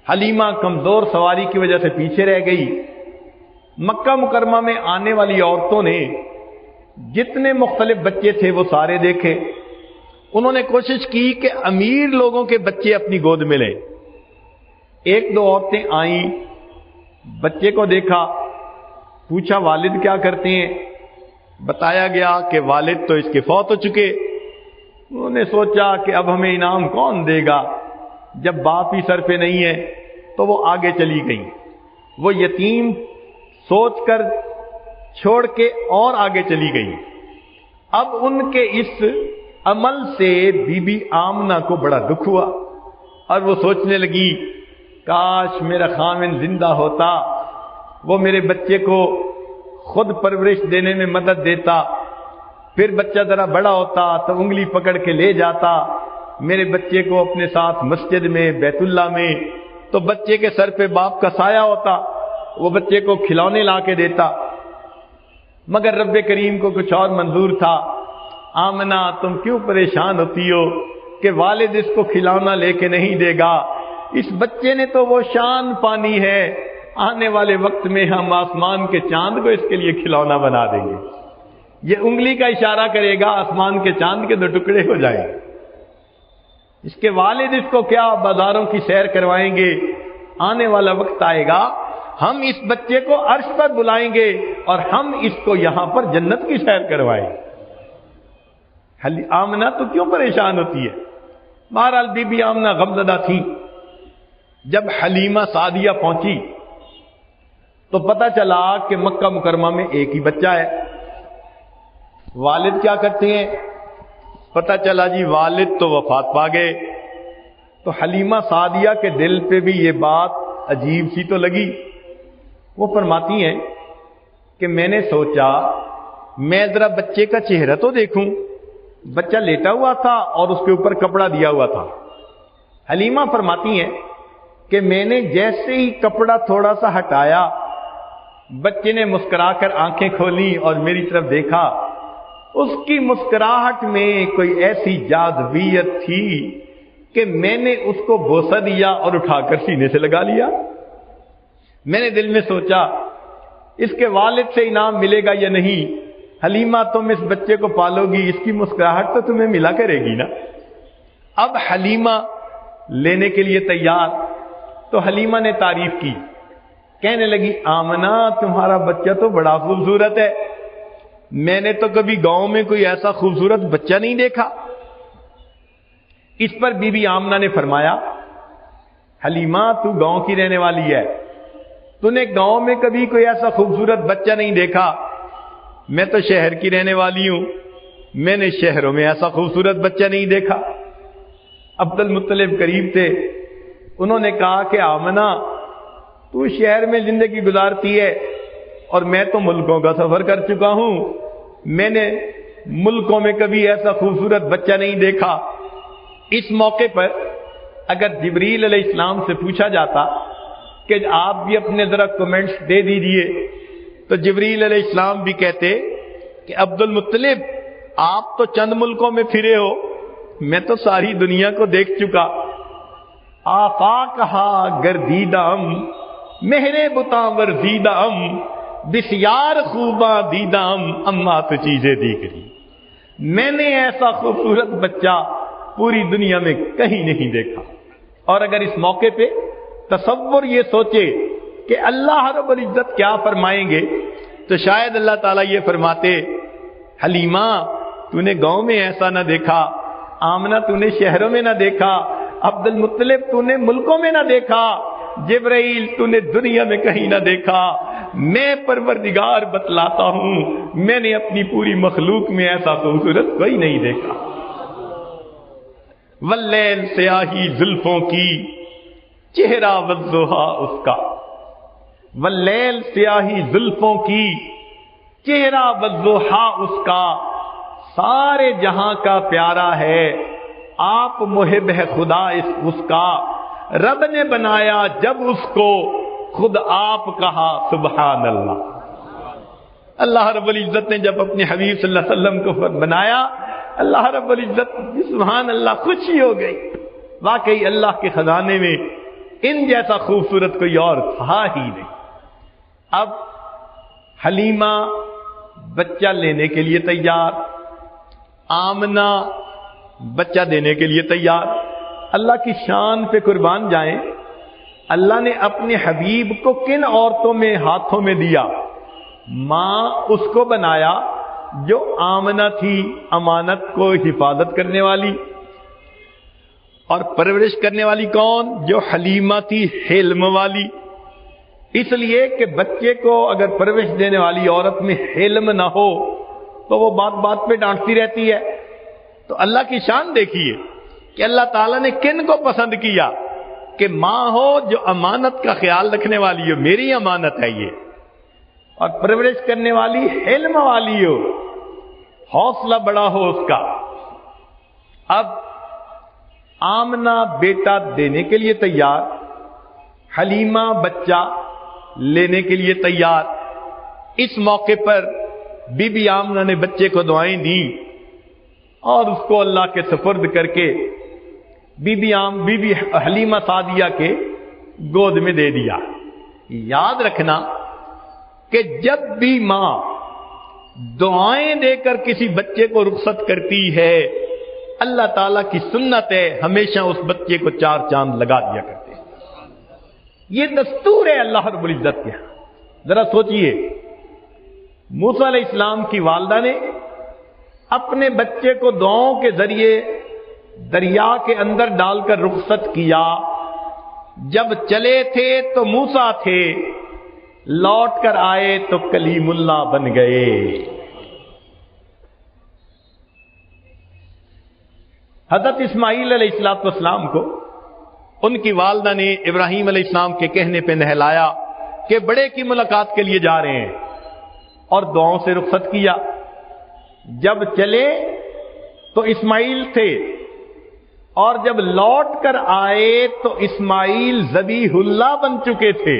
حلیمہ کمزور سواری کی وجہ سے پیچھے رہ گئی. مکہ مکرمہ میں آنے والی عورتوں نے جتنے مختلف بچے تھے وہ سارے دیکھے. انہوں نے کوشش کی کہ امیر لوگوں کے بچے اپنی گود میں لیں. 1-2 عورتیں آئیں، بچے کو دیکھا، پوچھا والد کیا کرتے ہیں؟ بتایا گیا کہ والد تو اس کے فوت ہو چکے. انہوں نے سوچا کہ اب ہمیں انعام کون دے گا جب باپ ہی سر پہ نہیں ہے، تو وہ آگے چلی گئیں. وہ یتیم سوچ کر چھوڑ کے اور آگے چلی گئیں. اب ان کے اس عمل سے بی بی آمنہ کو بڑا دکھ ہوا اور وہ سوچنے لگی کاش میرا خاوند زندہ ہوتا، وہ میرے بچے کو خود پرورش دینے میں مدد دیتا، پھر بچہ ذرا بڑا ہوتا تو انگلی پکڑ کے لے جاتا میرے بچے کو اپنے ساتھ مسجد میں، بیت اللہ میں، تو بچے کے سر پہ باپ کا سایہ ہوتا، وہ بچے کو کھلونے لا کے دیتا. مگر رب کریم کو کچھ اور منظور تھا. آمنہ تم کیوں پریشان ہوتی ہو کہ والد اس کو کھلونا لے کے نہیں دے گا؟ اس بچے نے تو وہ شان پانی ہے، آنے والے وقت میں ہم آسمان کے چاند کو اس کے لیے کھلونا بنا دیں گے. یہ انگلی کا اشارہ کرے گا، آسمان کے چاند کے 2 ٹکڑے ہو جائیں گے. اس کے والد اس کو کیا بازاروں کی سیر کروائیں گے. آنے والا وقت آئے گا ہم اس بچے کو عرش پر بلائیں گے اور ہم اس کو یہاں پر جنت کی سیر کروائیں گے. آمنہ تو کیوں پریشان ہوتی ہے؟ بہرحال بی بی آمنہ غمزدہ تھی. جب حلیمہ سعدیہ پہنچی تو پتہ چلا کہ مکہ مکرمہ میں ایک ہی بچہ ہے. والد کیا کرتے ہیں؟ پتہ چلا جی والد تو وفات پا گئے. تو حلیمہ سعدیہ کے دل پہ بھی یہ بات عجیب سی تو لگی. وہ فرماتی ہیں کہ میں نے سوچا میں ذرا بچے کا چہرہ تو دیکھوں. بچہ لیٹا ہوا تھا اور اس کے اوپر کپڑا دیا ہوا تھا. حلیمہ فرماتی ہیں کہ میں نے جیسے ہی کپڑا تھوڑا سا ہٹایا، بچے نے مسکرا کر آنکھیں کھولی اور میری طرف دیکھا. اس کی مسکراہٹ میں کوئی ایسی جاذبیت تھی کہ میں نے اس کو بوسہ دیا اور اٹھا کر سینے سے لگا لیا. میں نے دل میں سوچا اس کے والد سے انعام ملے گا یا نہیں. حلیمہ تم اس بچے کو پالو گی، اس کی مسکراہٹ تو تمہیں ملا کرے گی نا. اب حلیمہ لینے کے لیے تیار. تو حلیمہ نے تعریف کی، کہنے لگی آمنہ تمہارا بچہ تو بڑا خوبصورت ہے، میں نے تو کبھی گاؤں میں کوئی ایسا خوبصورت بچہ نہیں دیکھا. اس پر بی بی آمنہ نے فرمایا حلیمہ تو گاؤں کی رہنے والی ہے، تو نے گاؤں میں کبھی کوئی ایسا خوبصورت بچہ نہیں دیکھا، میں تو شہر کی رہنے والی ہوں، میں نے شہروں میں ایسا خوبصورت بچہ نہیں دیکھا۔ عبد المطلب قریب تھے، انہوں نے کہا کہ آمنہ تو شہر میں زندگی گزارتی ہے اور میں تو ملکوں کا سفر کر چکا ہوں، میں نے ملکوں میں کبھی ایسا خوبصورت بچہ نہیں دیکھا۔ اس موقع پر اگر جبریل علیہ السلام سے پوچھا جاتا کہ آپ بھی اپنے ذرا کمنٹس دے دیجئے، تو جبریل علیہ السلام بھی کہتے کہ عبد المطلب آپ تو چند ملکوں میں پھرے ہو، میں تو ساری دنیا کو دیکھ چکا۔ آفاقہا گردیدم مہرے بتاں ورزیدم بسیار خوباں دیدم اما تو چیزیں دیکھ رہی، میں نے ایسا خوبصورت بچہ پوری دنیا میں کہیں نہیں دیکھا۔ اور اگر اس موقع پہ تصور یہ سوچے کہ اللہ رب العزت کیا فرمائیں گے، تو شاید اللہ تعالیٰ یہ فرماتے حلیمہ تو نے گاؤں میں ایسا نہ دیکھا، آمنہ تو نے شہروں میں نہ دیکھا، عبد المطلب تو نے ملکوں میں نہ دیکھا، جبرائیل تو نے دنیا میں کہیں نہ دیکھا، میں پروردگار بتلاتا ہوں میں نے اپنی پوری مخلوق میں ایسا خوبصورت کوئی نہیں دیکھا۔ واللیل سیاہی زلفوں کی چہرہ والضحا اس کا، واللیل سیاہی زلفوں کی چہرہ والضحا اس کا، سارے جہاں کا پیارا ہے آپ محب ہے خدا اس کا، رب نے بنایا جب اس کو خود آپ کہا سبحان اللہ۔ اللہ رب العزت نے جب اپنے حبیب صلی اللہ علیہ وسلم کو بنایا، اللہ رب العزت سبحان اللہ خوشی ہو گئی، واقعی اللہ کے خزانے میں ان جیسا خوبصورت کوئی اور تھا ہی نہیں۔ اب حلیمہ بچہ لینے کے لیے تیار، آمنہ بچہ دینے کے لیے تیار۔ اللہ کی شان پہ قربان جائیں، اللہ نے اپنے حبیب کو کن عورتوں میں ہاتھوں میں دیا؟ ماں اس کو بنایا جو آمنہ تھی، امانت کو حفاظت کرنے والی، اور پرورش کرنے والی کون؟ جو حلیمہ تھی، حلم والی۔ اس لیے کہ بچے کو اگر پرورش دینے والی عورت میں حلم نہ ہو تو وہ بات بات پہ ڈانٹتی رہتی ہے۔ تو اللہ کی شان دیکھیے کہ اللہ تعالیٰ نے کن کو پسند کیا کہ ماں ہو جو امانت کا خیال رکھنے والی ہو، میری امانت ہے یہ، اور پرورش کرنے والی حلم والی ہو، حوصلہ بڑا ہو اس کا۔ اب آمنہ بیٹا دینے کے لیے تیار، حلیمہ بچہ لینے کے لیے تیار۔ اس موقع پر بی بی آمنہ نے بچے کو دعائیں دیں اور اس کو اللہ کے سپرد کر کے بی بی حلیمہ سعدیہ کے گود میں دے دیا۔ یاد رکھنا کہ جب بھی ماں دعائیں دے کر کسی بچے کو رخصت کرتی ہے، اللہ تعالیٰ کی سنت ہے ہمیشہ اس بچے کو 4 چاند لگا دیا کرتے ہیں۔ یہ دستور ہے اللہ رب العزت کے۔ ذرا سوچئے، موسیٰ علیہ السلام کی والدہ نے اپنے بچے کو دعاؤں کے ذریعے دریا کے اندر ڈال کر رخصت کیا۔ جب چلے تھے تو موسیٰ تھے، لوٹ کر آئے تو کلیم اللہ بن گئے۔ حضرت اسماعیل علیہ السلام کو ان کی والدہ نے ابراہیم علیہ السلام کے کہنے پہ نہلایا کہ بڑے کی ملاقات کے لیے جا رہے ہیں، اور دعاؤں سے رخصت کیا۔ جب چلے تو اسماعیل تھے، اور جب لوٹ کر آئے تو اسماعیل ذبیح اللہ بن چکے تھے۔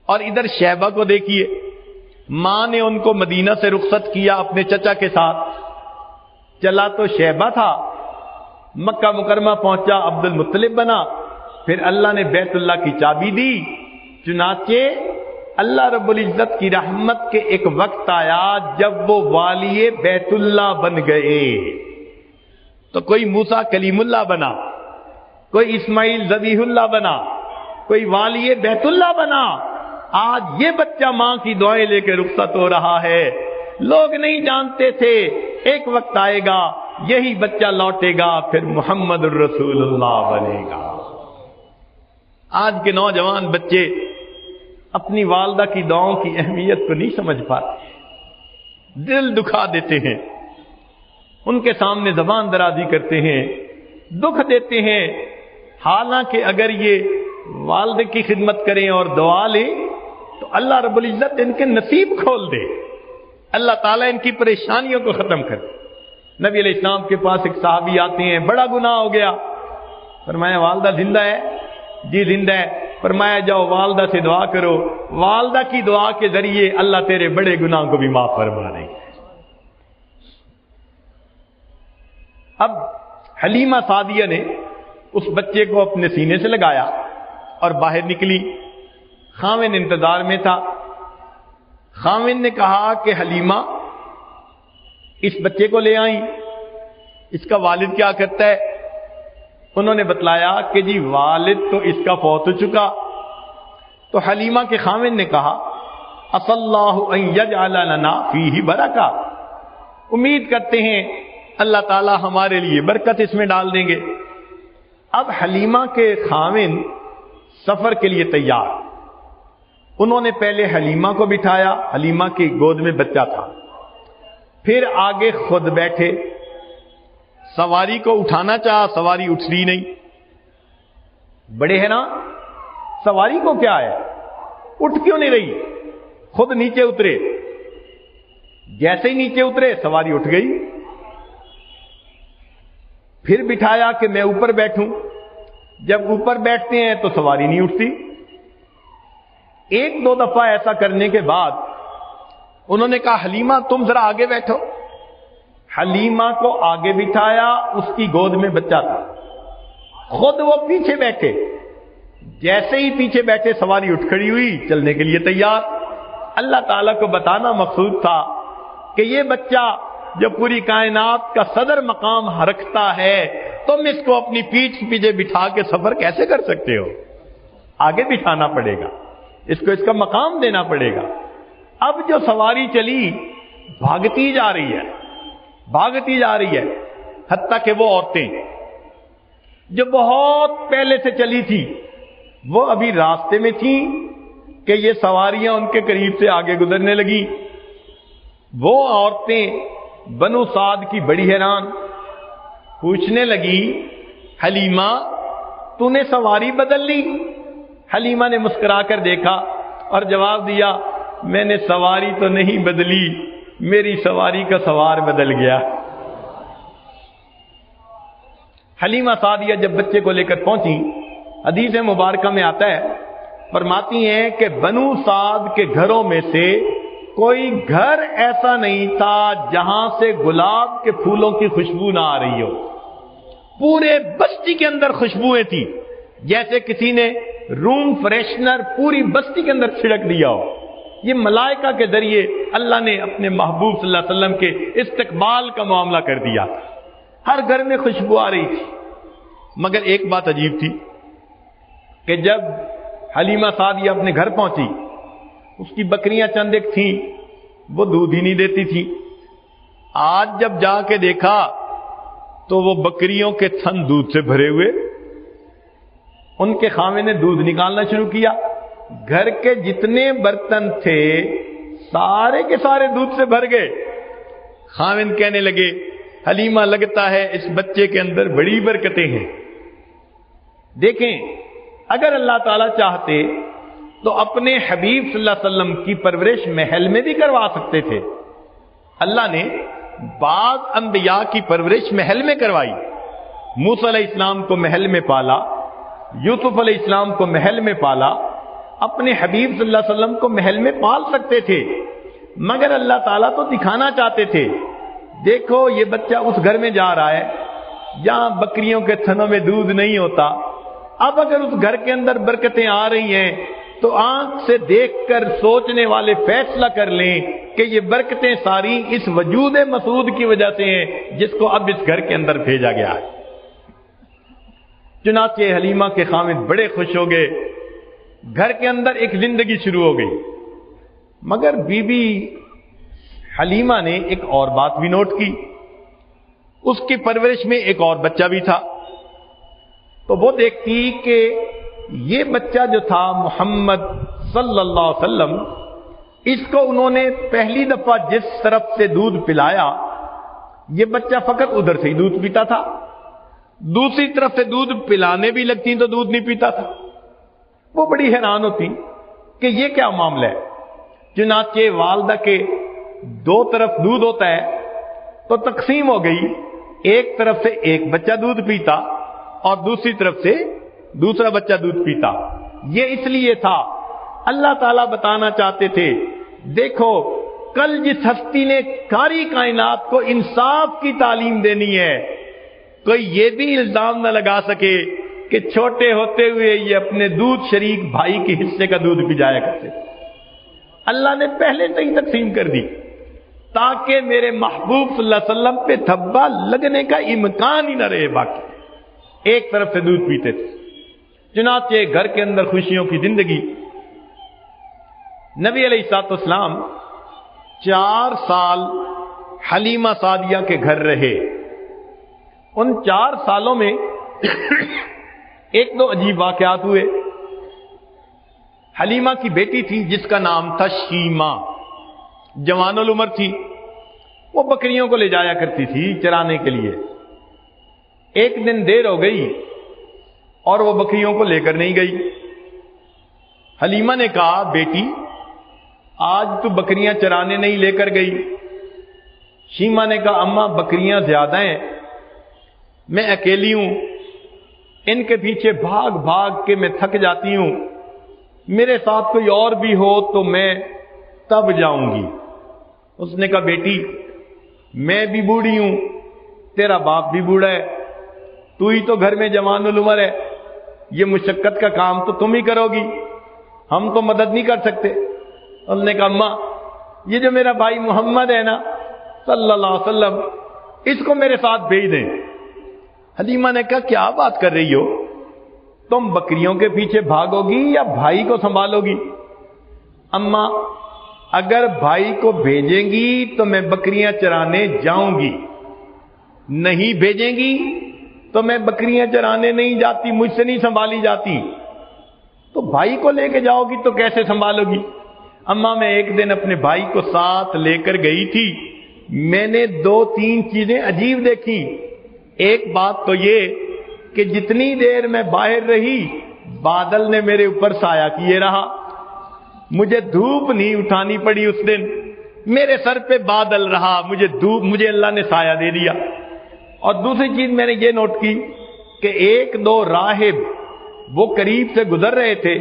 اور ادھر شیبہ کو دیکھیے، ماں نے ان کو مدینہ سے رخصت کیا اپنے چچا کے ساتھ، چلا تو شیبہ تھا، مکہ مکرمہ پہنچا عبد المطلب بنا، پھر اللہ نے بیت اللہ کی چابی دی۔ چنانچہ اللہ رب العزت کی رحمت کے ایک وقت آیا جب وہ والی بیت اللہ بن گئے، تو کوئی موسیٰ کلیم اللہ بنا، کوئی اسماعیل ذبیح اللہ بنا، کوئی والی بیت اللہ بنا۔ آج یہ بچہ ماں کی دعائیں لے کے رخصت ہو رہا ہے۔ لوگ نہیں جانتے تھے ایک وقت آئے گا یہی بچہ لوٹے گا پھر محمد الرسول اللہ بنے گا۔ آج کے نوجوان بچے اپنی والدہ کی دعاؤں کی اہمیت کو نہیں سمجھ پاتے، دل دکھا دیتے ہیں، ان کے سامنے زبان درازی کرتے ہیں، دکھ دیتے ہیں، حالانکہ اگر یہ والد کی خدمت کریں اور دعا لیں تو اللہ رب العزت ان کے نصیب کھول دے، اللہ تعالیٰ ان کی پریشانیوں کو ختم کر دے۔ نبی علیہ السلام کے پاس ایک صحابی آتے ہیں، بڑا گناہ ہو گیا، فرمایا والدہ زندہ ہے؟ جی زندہ ہے۔ فرمایا جاؤ والدہ سے دعا کرو، والدہ کی دعا کے ذریعے اللہ تیرے بڑے گناہ کو بھی معاف فرما دے گا۔ اب حلیمہ سعدیہ نے اس بچے کو اپنے سینے سے لگایا اور باہر نکلی، خاوند انتظار میں تھا۔ خاوند نے کہا کہ حلیمہ اس بچے کو لے آئیں، اس کا والد کیا کرتا ہے؟ انہوں نے بتلایا کہ جی والد تو اس کا فوت ہو چکا۔ تو حلیمہ کے خاوند نے کہا اصل اللہ ان یجعل لنا فیہ برکہ، امید کرتے ہیں اللہ تعالی ہمارے لیے برکت اس میں ڈال دیں گے۔ اب حلیمہ کے خاوند سفر کے لیے تیار، انہوں نے پہلے حلیمہ کو بٹھایا، حلیمہ کی گود میں بچہ تھا، پھر آگے خود بیٹھے، سواری کو اٹھانا چاہا، سواری اٹھ رہی نہیں، بڑے ہیں نا، سواری کو کیا ہے، اٹھ کیوں نہیں رہی، خود نیچے اترے، جیسے ہی نیچے اترے سواری اٹھ گئی، پھر بٹھایا کہ میں اوپر بیٹھوں، جب اوپر بیٹھتے ہیں تو سواری نہیں اٹھتی، ایک دو دفعہ ایسا کرنے کے بعد انہوں نے کہا حلیمہ تم ذرا آگے بیٹھو، حلیمہ کو آگے بٹھایا، اس کی گود میں بچہ تھا، خود وہ پیچھے بیٹھے، جیسے ہی پیچھے بیٹھے سواری اٹھ کھڑی ہوئی، چلنے کے لیے تیار۔ اللہ تعالیٰ کو بتانا مقصود تھا کہ یہ بچہ جو پوری کائنات کا صدر مقام رکھتا ہے، تم اس کو اپنی پیٹھ پیچھے بٹھا کے سفر کیسے کر سکتے ہو؟ آگے بٹھانا پڑے گا، اس کو اس کا مقام دینا پڑے گا۔ اب جو سواری چلی بھاگتی جا رہی ہے، بھاگتی جا رہی ہے، حتیٰ کہ وہ عورتیں جو بہت پہلے سے چلی تھی وہ ابھی راستے میں تھیں کہ یہ سواریاں ان کے قریب سے آگے گزرنے لگی۔ وہ عورتیں بنو سعد کی بڑی حیران، پوچھنے لگی حلیمہ تو نے سواری بدل لی؟ حلیمہ نے مسکرا کر دیکھا اور جواب دیا میں نے سواری تو نہیں بدلی، میری سواری کا سوار بدل گیا۔ حلیمہ سعدیہ جب بچے کو لے کر پہنچی، حدیث مبارکہ میں آتا ہے، فرماتی ہیں کہ بنو سعد کے گھروں میں سے کوئی گھر ایسا نہیں تھا جہاں سے گلاب کے پھولوں کی خوشبو نہ آ رہی ہو، پورے بستی کے اندر خوشبوئیں تھی، جیسے کسی نے روم فریشنر پوری بستی کے اندر چھڑک دیا ہو۔ یہ ملائکہ کے ذریعے اللہ نے اپنے محبوب صلی اللہ علیہ وسلم کے استقبال کا معاملہ کر دیا، ہر گھر میں خوشبو آ رہی تھی۔ مگر ایک بات عجیب تھی کہ جب حلیمہ سعدیہ اپنے گھر پہنچی، اس کی بکریاں چند ایک تھیں، وہ دودھ ہی نہیں دیتی تھی۔ آج جب جا کے دیکھا تو وہ بکریوں کے تھن دودھ سے بھرے ہوئے، ان کے خاوند نے دودھ نکالنا شروع کیا، گھر کے جتنے برتن تھے سارے کے سارے دودھ سے بھر گئے۔ خاوند کہنے لگے حلیمہ لگتا ہے اس بچے کے اندر بڑی برکتیں ہیں۔ دیکھیں اگر اللہ تعالیٰ چاہتے تو اپنے حبیب صلی اللہ علیہ وسلم کی پرورش محل میں بھی کروا سکتے تھے۔ اللہ نے بعض انبیاء کی پرورش محل میں کروائی، موسیٰ علیہ السلام کو محل میں پالا، یوسف علیہ السلام کو محل میں پالا، اپنے حبیب صلی اللہ علیہ وسلم کو محل میں پال سکتے تھے، مگر اللہ تعالیٰ تو دکھانا چاہتے تھے دیکھو یہ بچہ اس گھر میں جا رہا ہے جہاں بکریوں کے تھنوں میں دودھ نہیں ہوتا، اب اگر اس گھر کے اندر برکتیں آ رہی ہیں تو آنکھ سے دیکھ کر سوچنے والے فیصلہ کر لیں کہ یہ برکتیں ساری اس وجود مسعود کی وجہ سے ہیں جس کو اب اس گھر کے اندر بھیجا گیا ہے۔ چنانچہ حلیمہ کے خاوند بڑے خوش ہو گئے، گھر کے اندر ایک زندگی شروع ہو گئی۔ مگر بی بی حلیمہ نے ایک اور بات بھی نوٹ کی، اس کی پرورش میں ایک اور بچہ بھی تھا. تو وہ دیکھتی کہ یہ بچہ جو تھا محمد صلی اللہ علیہ وسلم، اس کو انہوں نے پہلی دفعہ جس طرف سے دودھ پلایا، یہ بچہ فقط ادھر سے ہی دودھ پیتا تھا، دوسری طرف سے دودھ پلانے بھی لگتی تو دودھ نہیں پیتا تھا. وہ بڑی حیران ہوتی کہ یہ کیا معاملہ ہے. چنانچہ والدہ کے دو طرف دودھ ہوتا ہے تو تقسیم ہو گئی، ایک طرف سے ایک بچہ دودھ پیتا اور دوسری طرف سے دوسرا بچہ دودھ پیتا. یہ اس لیے تھا، اللہ تعالیٰ بتانا چاہتے تھے دیکھو کل جس ہستی نے ساری کائنات کو انصاف کی تعلیم دینی ہے، کوئی یہ بھی الزام نہ لگا سکے کہ چھوٹے ہوتے ہوئے یہ اپنے دودھ شریک بھائی کے حصے کا دودھ پی جایا کرتے. اللہ نے پہلے سے ہی تقسیم کر دی تاکہ میرے محبوب صلی اللہ علیہ وسلم پہ دھبا لگنے کا امکان ہی نہ رہے. باقی ایک طرف سے دودھ پیتے تھے. چنانچہ گھر کے اندر خوشیوں کی زندگی. نبی علیہ الصلوۃ والسلام 4 سال حلیمہ سعدیہ کے گھر رہے. ان 4 سالوں میں ایک دو عجیب واقعات ہوئے. حلیمہ کی بیٹی تھی جس کا نام تھا شیمہ، جوان العمر تھی. وہ بکریوں کو لے جایا کرتی تھی چرانے کے لیے. ایک دن دیر ہو گئی اور وہ بکریوں کو لے کر نہیں گئی. حلیمہ نے کہا بیٹی آج تو بکریاں چرانے نہیں لے کر گئی. شیمہ نے کہا اماں بکریاں زیادہ ہیں، میں اکیلی ہوں، ان کے پیچھے بھاگ بھاگ کے میں تھک جاتی ہوں، میرے ساتھ کوئی اور بھی ہو تو میں تب جاؤں گی. اس نے کہا بیٹی میں بھی بوڑھی ہوں، تیرا باپ بھی بوڑھا ہے، تو ہی تو گھر میں جوان العمر ہے، یہ مشقت کا کام تو تم ہی کرو گی، ہم تو مدد نہیں کر سکتے. اس نے کہا اماں یہ جو میرا بھائی محمد ہے نا صلی اللہ علیہ وسلم، اس کو میرے ساتھ بھیج دیں. حلیمہ نے کہا کیا بات کر رہی ہو، تم بکریوں کے پیچھے بھاگو گی یا بھائی کو سنبھالو گی؟ اماں اگر بھائی کو بھیجیں گی تو میں بکریاں چرانے جاؤں گی، نہیں بھیجیں گی تو میں بکریاں چرانے نہیں جاتی، مجھ سے نہیں سنبھالی جاتی. تو بھائی کو لے کے جاؤ گی تو کیسے سنبھالو گی؟ اماں میں ایک دن اپنے بھائی کو ساتھ لے کر گئی تھی، میں نے 2-3 چیزیں عجیب دیکھی. ایک بات تو یہ کہ جتنی دیر میں باہر رہی بادل نے میرے اوپر سایہ کیے رہا، مجھے دھوپ نہیں اٹھانی پڑی. اس دن میرے سر پہ بادل رہا، مجھے اللہ نے سایہ دے دیا. اور دوسری چیز میں نے یہ نوٹ کی کہ 1-2 راہب وہ قریب سے گزر رہے تھے،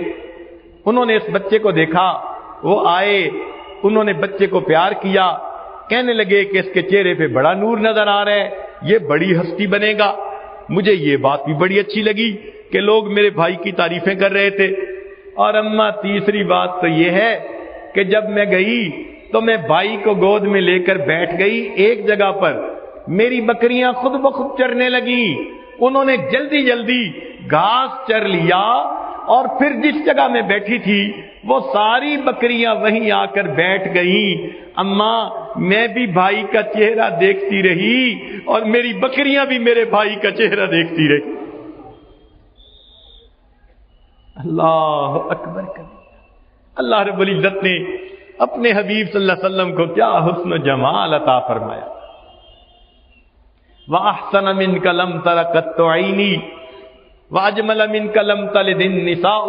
انہوں نے اس بچے کو دیکھا، وہ آئے، انہوں نے بچے کو پیار کیا، کہنے لگے کہ اس کے چہرے پہ بڑا نور نظر آ رہا ہے، یہ بڑی ہستی بنے گا. مجھے یہ بات بھی بڑی اچھی لگی کہ لوگ میرے بھائی کی تعریفیں کر رہے تھے. اور اماں تیسری بات تو یہ ہے کہ جب میں گئی تو میں بھائی کو گود میں لے کر بیٹھ گئی ایک جگہ پر، میری بکریاں خود بخود چرنے لگی. انہوں نے جلدی جلدی گھاس چر لیا اور پھر جس جگہ میں بیٹھی تھی وہ ساری بکریاں وہیں آ کر بیٹھ گئیں. اماں میں بھی بھائی کا چہرہ دیکھتی رہی اور میری بکریاں بھی میرے بھائی کا چہرہ دیکھتی رہی. اللہ اکبر کبیرہ. اللہ رب العزت نے اپنے حبیب صلی اللہ علیہ وسلم کو کیا حسن و جمال عطا فرمایا. وَأَحْسَنَ مِنْكَ لَمْ تَرَ قَطُّ عَيْنِي وَأَجْمَلَ مِنْكَ لَمْ تَلِدِ النِّسَاءُ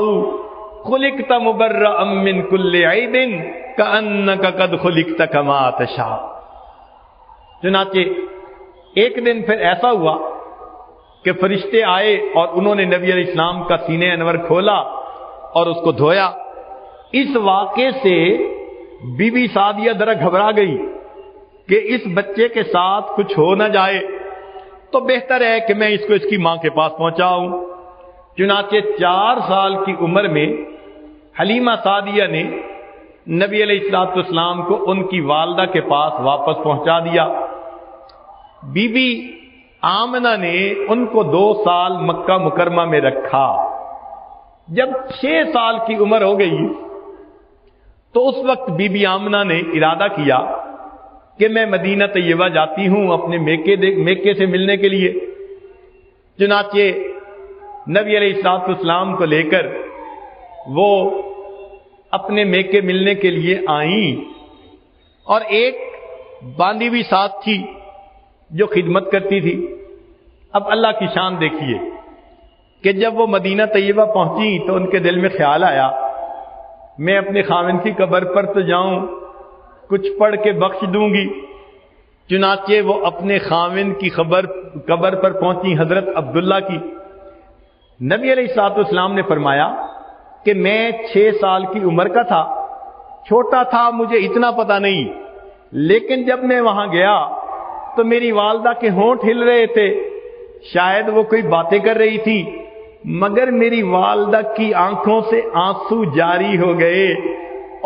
خُلِقْتَ مُبَرَّأً مِنْ كُلِّ عَيْبٍ كَأَنَّكَ قَدْ خُلِقْتَ كَمَا تَشَاءُ. چنانچہ ایک دن پھر ایسا ہوا کہ فرشتے آئے اور انہوں نے نبی علیہ السلام کا سینہ انور کھولا اور اس کو دھویا. اس واقعے سے بی بی سعدیہ ذرا گھبرا گئی کہ اس بچے کے ساتھ کچھ ہو نہ جائے، تو بہتر ہے کہ میں اس کو اس کی ماں کے پاس پہنچاؤں. چنانچہ 4 سال کی عمر میں حلیمہ سعدیہ نے نبی علیہ السلام کو ان کی والدہ کے پاس واپس پہنچا دیا. بی بی آمنہ نے ان کو 2 سال مکہ مکرمہ میں رکھا. جب 6 سال کی عمر ہو گئی تو اس وقت بی بی آمنہ نے ارادہ کیا کہ میں مدینہ طیبہ جاتی ہوں اپنے میکے سے ملنے کے لیے۔ چنانچہ نبی علیہ الصلوۃ والسلام کو لے کر وہ اپنے میکے ملنے کے لیے آئیں، اور ایک باندھی بھی ساتھ تھی جو خدمت کرتی تھی۔ اب اللہ کی شان دیکھیے کہ جب وہ مدینہ طیبہ پہنچی تو ان کے دل میں خیال آیا میں اپنے خاوند کی قبر پر تو جاؤں، کچھ پڑھ کے بخش دوں گی۔ چنانچہ وہ اپنے خاوند کی قبر پر پہنچی، حضرت عبداللہ کی۔ نبی علیہ الصلوۃ والسلام نے فرمایا کہ میں 6 سال کی عمر کا تھا، چھوٹا تھا، مجھے اتنا پتہ نہیں، لیکن جب میں وہاں گیا تو میری والدہ کے ہونٹ ہل رہے تھے، شاید وہ کوئی باتیں کر رہی تھی، مگر میری والدہ کی آنکھوں سے آنسو جاری ہو گئے،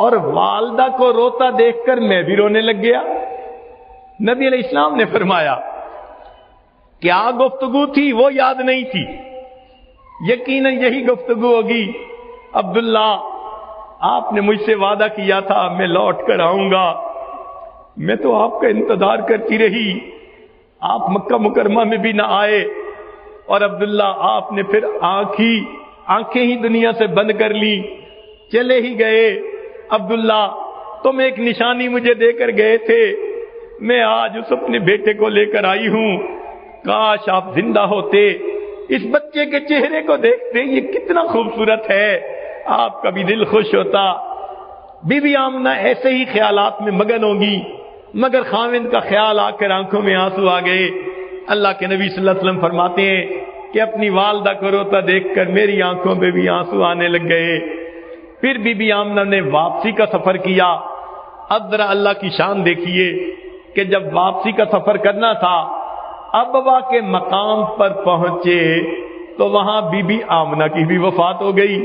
اور والدہ کو روتا دیکھ کر میں بھی رونے لگ گیا۔ نبی علیہ السلام نے فرمایا کیا گفتگو تھی وہ یاد نہیں تھی، یقیناً یہی گفتگو ہوگی، عبداللہ آپ نے مجھ سے وعدہ کیا تھا میں لوٹ کر آؤں گا، میں تو آپ کا انتظار کرتی رہی، آپ مکہ مکرمہ میں بھی نہ آئے، اور عبداللہ آپ نے پھر آنکھیں ہی دنیا سے بند کر لی، چلے ہی گئے۔ عبداللہ تم ایک نشانی مجھے دے کر گئے تھے، میں آج اس اپنے بیٹے کو لے کر آئی ہوں، کاش آپ زندہ ہوتے، اس بچے کے چہرے کو دیکھتے یہ کتنا خوبصورت ہے، آپ کا بھی دل خوش ہوتا۔ بی بی آمنہ ایسے ہی خیالات میں مگن ہوگی، مگر خاوند کا خیال آ کر آنکھوں میں آنسو آ گئے۔ اللہ کے نبی صلی اللہ علیہ وسلم فرماتے ہیں کہ اپنی والدہ کو روتا دیکھ کر میری آنکھوں میں بھی آنسو آنے لگ گئے۔ پھر بی بی آمنہ نے واپسی کا سفر کیا۔ اب ذرا اللہ کی شان دیکھیے کہ جب واپسی کا سفر کرنا تھا، ابوا کے مقام پر پہنچے تو وہاں بی بی آمنہ کی بھی وفات ہو گئی۔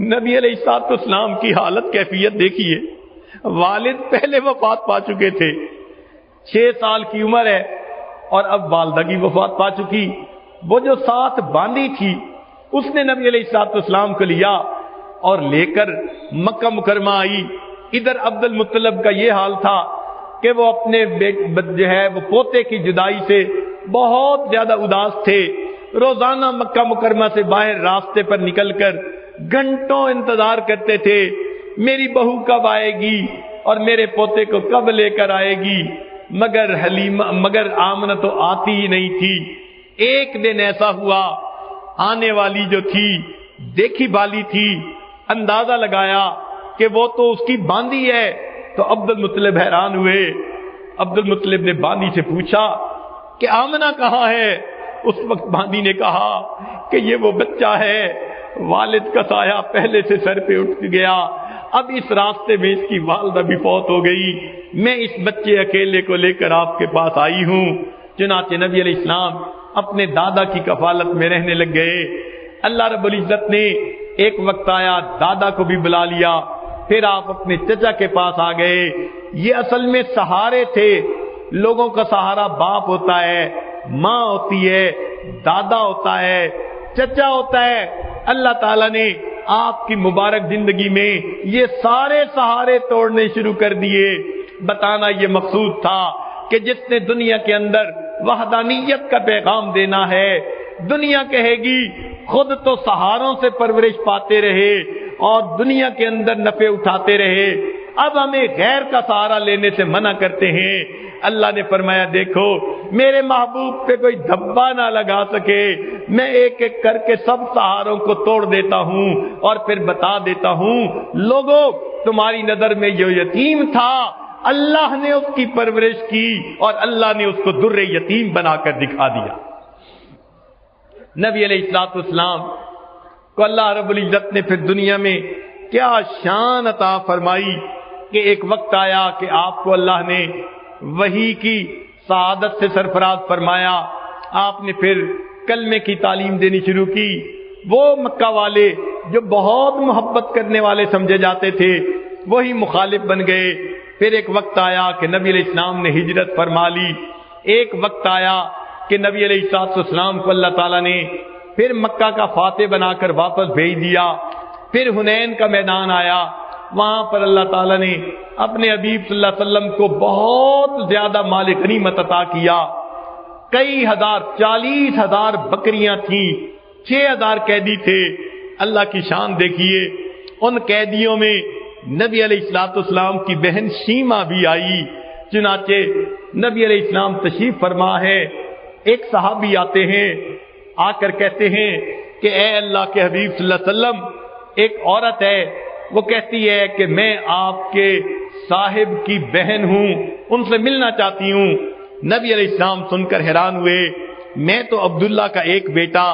نبی علیہ الصلوۃ والسلام کی حالت کیفیت دیکھیے، والد پہلے وفات پا چکے تھے، 6 سال کی عمر ہے، اور اب والدہ کی وفات پا چکی۔ وہ جو ساتھ باندھی تھی اس نے نبی علیہ الصلوۃ والسلام کو لیا اور لے کر مکہ مکرمہ آئی۔ ادھر عبد المطلب کا یہ حال تھا کہ وہ اپنے وہ پوتے کی جدائی سے بہت زیادہ اداس تھے، روزانہ مکہ مکرمہ سے باہر راستے پر نکل کر گھنٹوں انتظار کرتے تھے میری بہو کب آئے گی اور میرے پوتے کو کب لے کر آئے گی، مگر آمنہ تو آتی ہی نہیں تھی۔ ایک دن ایسا ہوا، آنے والی جو تھی دیکھی بالی تھی، اندازہ لگایا کہ وہ تو اس کی باندھی ہے، تو عبد المطلب حیران ہوئے۔ عبد المطلب نے باندھی سے پوچھا کہ آمنہ کہاں ہے؟ اس وقت باندھی نے کہا کہ یہ وہ بچہ ہے، والد کا سایہ پہلے سے سر پہ اٹھ گیا، اب اس راستے میں اس کی والدہ بھی فوت ہو گئی، میں اس بچے اکیلے کو لے کر آپ کے پاس آئی ہوں۔ چنانچہ نبی علیہ السلام اپنے دادا کی کفالت میں رہنے لگ گئے۔ اللہ رب العزت نے ایک وقت آیا دادا کو بھی بلا لیا، پھر آپ اپنے چچا کے پاس آ گئے۔ یہ اصل میں سہارے تھے، لوگوں کا سہارا باپ ہوتا ہے، ماں ہوتی ہے، دادا ہوتا ہے، چچا ہوتا ہے۔ اللہ تعالیٰ نے آپ کی مبارک زندگی میں یہ سارے سہارے توڑنے شروع کر دیے۔ بتانا یہ مقصود تھا کہ جس نے دنیا کے اندر وحدانیت کا پیغام دینا ہے، دنیا کہے گی خود تو سہاروں سے پرورش پاتے رہے اور دنیا کے اندر نفع اٹھاتے رہے، اب ہمیں غیر کا سہارا لینے سے منع کرتے ہیں۔ اللہ نے فرمایا دیکھو میرے محبوب پہ کوئی دھبا نہ لگا سکے، میں ایک ایک کر کے سب سہاروں کو توڑ دیتا ہوں اور پھر بتا دیتا ہوں لوگوں تمہاری نظر میں جو یتیم تھا اللہ نے اس کی پرورش کی اور اللہ نے اس کو در یتیم بنا کر دکھا دیا۔ نبی علیہ الصلوۃ والسلام کو اللہ رب العزت نے پھر دنیا میں کیا شان عطا فرمائی کہ ایک وقت آیا کہ آپ کو اللہ نے وحی کی سعادت سے سرفراز فرمایا، آپ نے پھر کلمے کی تعلیم دینی شروع کی۔ وہ مکہ والے جو بہت محبت کرنے والے سمجھے جاتے تھے وہی مخالف بن گئے۔ پھر ایک وقت آیا کہ نبی علیہ السلام نے ہجرت فرما لی، ایک وقت آیا کہ نبی علیہ السلام کو اللہ تعالیٰ نے پھر مکہ کا فاتح بنا کر واپس بھیج دیا۔ پھر حنین کا میدان آیا، وہاں پر اللہ تعالیٰ نے اپنے حبیب صلی اللہ علیہ وسلم کو بہت زیادہ مال غنیمت عطا کیا. کئی ہزار 40,000 بکریاں تھیں, 6,000 قیدی تھے. اللہ کی شان دیکھیے, ان قیدیوں میں نبی علیہ الصلوۃ والسلام کی بہن شیما بھی آئی. چنانچہ نبی علیہ السلام تشریف فرما ہے, ایک صحابی آتے ہیں, آ کر کہتے ہیں کہ اے اللہ کے حبیب صلی اللہ علیہ وسلم, ایک عورت ہے, وہ کہتی ہے کہ میں آپ کے صاحب کی بہن ہوں, ان سے ملنا چاہتی ہوں. نبی علیہ السلام سن کر حیران ہوئے, میں تو عبداللہ کا ایک بیٹا,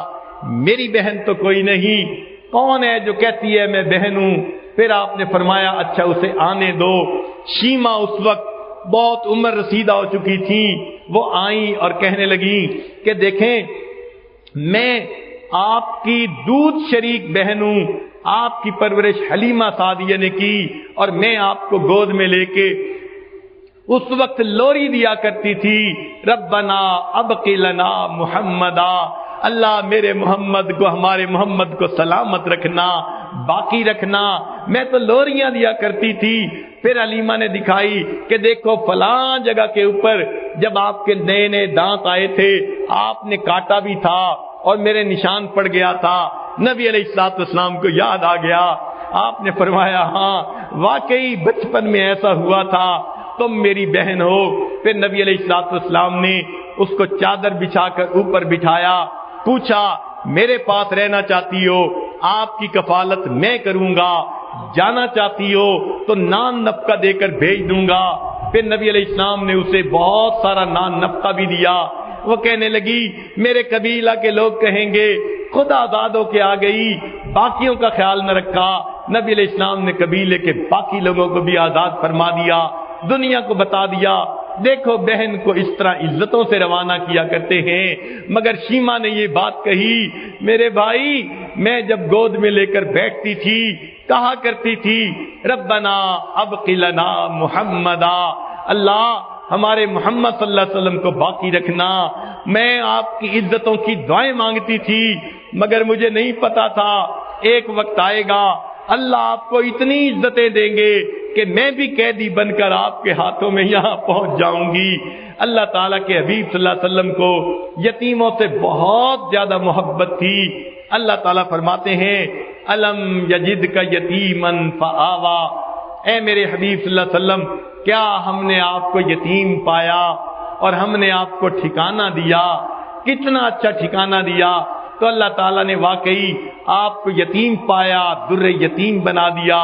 میری بہن تو کوئی نہیں, کون ہے جو کہتی ہے میں بہن ہوں؟ پھر آپ نے فرمایا اچھا اسے آنے دو. شیما اس وقت بہت عمر رسیدہ ہو چکی تھی, وہ آئیں اور کہنے لگیں کہ دیکھیں میں آپ کی دودھ شریک بہن ہوں, آپ کی پرورش حلیمہ سعدیہ نے کی, اور میں آپ کو گود میں لے کے اس وقت لوری دیا کرتی تھی, ربنا ابقی لنا محمدا, اللہ میرے محمد کو, ہمارے محمد کو سلامت رکھنا, باقی رکھنا. میں تو لوریاں دیا کرتی تھی. پھر حلیمہ نے دکھائی کہ دیکھو فلاں جگہ کے اوپر جب آپ کے نئے نئے دانت آئے تھے آپ نے کاٹا بھی تھا اور میرے نشان پڑ گیا تھا. نبی علیہ الصلوۃ والسلام کو یاد آ گیا. آپ نے فرمایا ہاں واقعی بچپن میں ایسا ہوا تھا, تم میری بہن ہو. پھر نبی علیہ الصلوۃ والسلام نے اس کو چادر بچھا کر اوپر بٹھایا, پوچھا میرے پاس رہنا چاہتی ہو, آپ کی کفالت میں کروں گا, جانا چاہتی ہو تو نان نفقہ دے کر بھیج دوں گا. پھر نبی علیہ السلام نے اسے بہت سارا نان نفقہ بھی دیا. وہ کہنے لگی میرے قبیلہ کے لوگ کہیں گے خدا آزاد ہو کے آ گئی, باقیوں کا خیال نہ رکھا. نبی علیہ السلام نے قبیلے کے باقی لوگوں کو بھی آزاد فرما دیا, دنیا کو بتا دیا دیکھو بہن کو اس طرح عزتوں سے روانہ کیا کرتے ہیں. مگر شیما نے یہ بات کہی, میرے بھائی میں جب گود میں لے کر بیٹھتی تھی کہا کرتی تھی ربنا ابقی لنا محمدا, اللہ ہمارے محمد صلی اللہ علیہ وسلم کو باقی رکھنا. میں آپ کی عزتوں کی دعائیں مانگتی تھی, مگر مجھے نہیں پتا تھا ایک وقت آئے گا اللہ آپ کو اتنی عزتیں دیں گے کہ میں بھی قیدی بن کر آپ کے ہاتھوں میں یہاں پہنچ جاؤں گی. اللہ تعالیٰ کے حبیب صلی اللہ علیہ وسلم کو یتیموں سے بہت زیادہ محبت تھی. اللہ تعالیٰ فرماتے ہیں الم یجدک یتیما فآوا, اے میرے حبیب صلی اللہ علیہ وسلم کیا ہم نے آپ کو یتیم پایا اور ہم نے آپ کو ٹھکانہ دیا, کتنا اچھا ٹھکانہ دیا. تو اللہ تعالیٰ نے واقعی آپ کو یتیم پایا, در یتیم بنا دیا.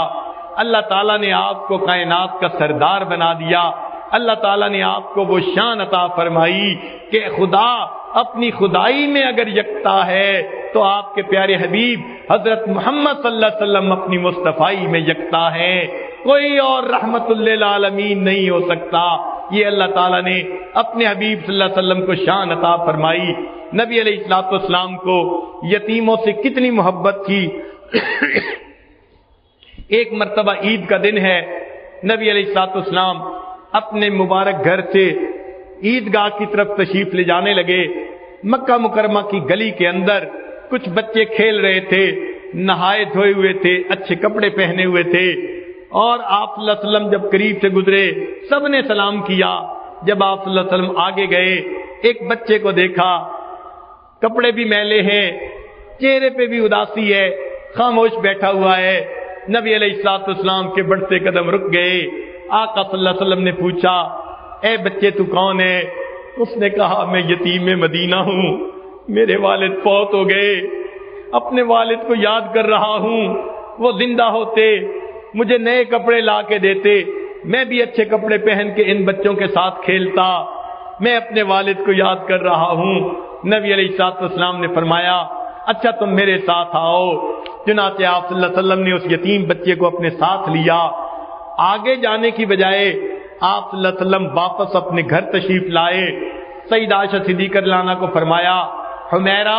اللہ تعالیٰ نے آپ کو کائنات کا سردار بنا دیا. اللہ تعالیٰ نے آپ کو وہ شان عطا فرمائی کہ خدا اپنی خدائی میں اگر یکتا ہے تو آپ کے پیارے حبیب حضرت محمد صلی اللہ علیہ وسلم اپنی مصطفائی میں یکتا ہے, کوئی اور رحمت للعالمین نہیں ہو سکتا. یہ اللہ تعالیٰ نے اپنے حبیب صلی اللہ علیہ وسلم کو شان عطا فرمائی. نبی علیہ الصلوۃ والسلام کو یتیموں سے کتنی محبت تھی. ایک مرتبہ عید کا دن ہے, نبی علیہ الصلوۃ والسلام اپنے مبارک گھر سے عیدگاہ کی طرف تشریف لے جانے لگے. مکہ مکرمہ کی گلی کے اندر کچھ بچے کھیل رہے تھے, نہائے دھوئے ہوئے تھے, اچھے کپڑے پہنے ہوئے تھے, اور آپ صلی اللہ علیہ وسلم جب قریب سے گزرے سب نے سلام کیا. جب آپ صلی اللہ علیہ وسلم آگے گئے ایک بچے کو دیکھا, کپڑے بھی میلے ہیں, چہرے پہ بھی اداسی ہے, خاموش بیٹھا ہوا ہے. نبی علیہ الصلوۃ والسلام کے بڑھتے قدم رک گئے. آقا صلی اللہ علیہ وسلم نے پوچھا اے بچے تو کون ہے؟ اس نے کہا میں یتیم مدینہ ہوں, میرے والد فوت ہو گئے, اپنے والد کو یاد کر رہا ہوں. وہ زندہ ہوتے مجھے نئے کپڑے لا کے دیتے, میں بھی اچھے کپڑے پہن کے ان بچوں کے ساتھ کھیلتا, میں اپنے والد کو یاد کر رہا ہوں. نبی علیہ الصلوۃ والسلام نے فرمایا اچھا تم میرے ساتھ آؤ. چنانچہ آپ صلی اللہ علیہ وسلم نے اس یتیم بچے کو اپنے ساتھ لیا. آگے جانے کی بجائے آپ صلی اللہ علیہ وسلم واپس اپنے گھر تشریف لائے. سیدہ عائشہ صدیقہ رضی اللہ عنہا کو فرمایا حمیرہ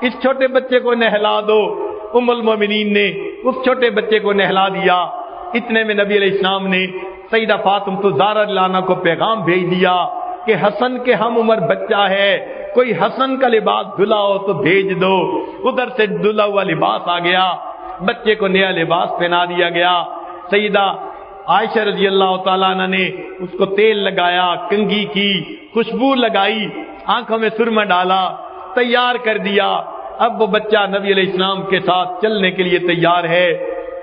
اس چھوٹے بچے کو نہلا دو. ام المومنین نے اس چھوٹے بچے کو نہلا دیا. اتنے میں نبی علیہ السلام نے سیدہ فاطمہ الزہرا رضی اللہ عنہا کو پیغام بھیج دیا کہ حسن کے ہم عمر بچہ ہے, کوئی حسن کا لباس دھلا ہو تو بھیج دو. ادھر سے دھلا ہوا لباس آ گیا, بچے کو نیا لباس پہنا دیا گیا. سیدہ عائشہ رضی اللہ تعالیٰ عنہ نے اس کو تیل لگایا، کنگھی کی، خوشبو لگائی، آنکھوں میں سرما ڈالا، تیار کر دیا۔ اب وہ بچہ نبی علیہ السلام کے ساتھ چلنے کے لیے تیار ہے۔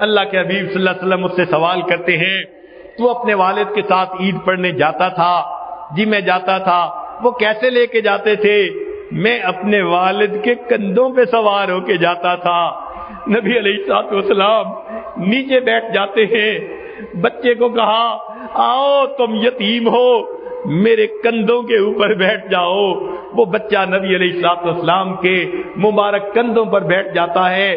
اللہ کے حبیب صلی اللہ علیہ وسلم اس سے سوال کرتے ہیں، تو اپنے والد کے ساتھ عید پڑھنے جاتا تھا؟ جی میں جاتا تھا۔ وہ کیسے لے کے جاتے تھے؟ میں اپنے والد کے کندھوں پہ سوار ہو کے جاتا تھا۔ نبی علیہ السلام نیچے بیٹھ جاتے ہیں، بچے کو کہا آؤ تم یتیم ہو، میرے کندھوں کے اوپر بیٹھ جاؤ۔ وہ بچہ نبی علیہ السلام کے مبارک کندھوں پر بیٹھ جاتا ہے۔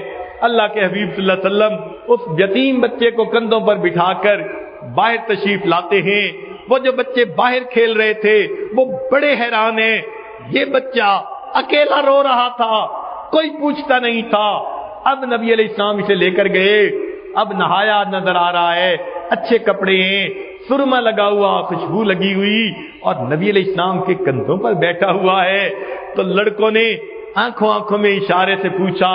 اللہ کے حبیب صلی اللہ علیہ وسلم اس یتیم بچے کو کندھوں پر بٹھا کر باہر تشریف لاتے ہیں۔ وہ جو بچے باہر کھیل رہے تھے وہ بڑے حیران ہیں، یہ بچہ اکیلا رو رہا تھا، کوئی پوچھتا نہیں تھا۔ اب نبی علیہ السلام اسے لے کر گئے، اب نہایا نظر آ رہا ہے، اچھے کپڑے ہیں، سرما لگا ہوا، خوشبو لگی ہوئی، اور نبی علیہ السلام کے کندھوں پر بیٹھا ہوا ہے۔ تو لڑکوں نے آنکھوں میں اشارے سے پوچھا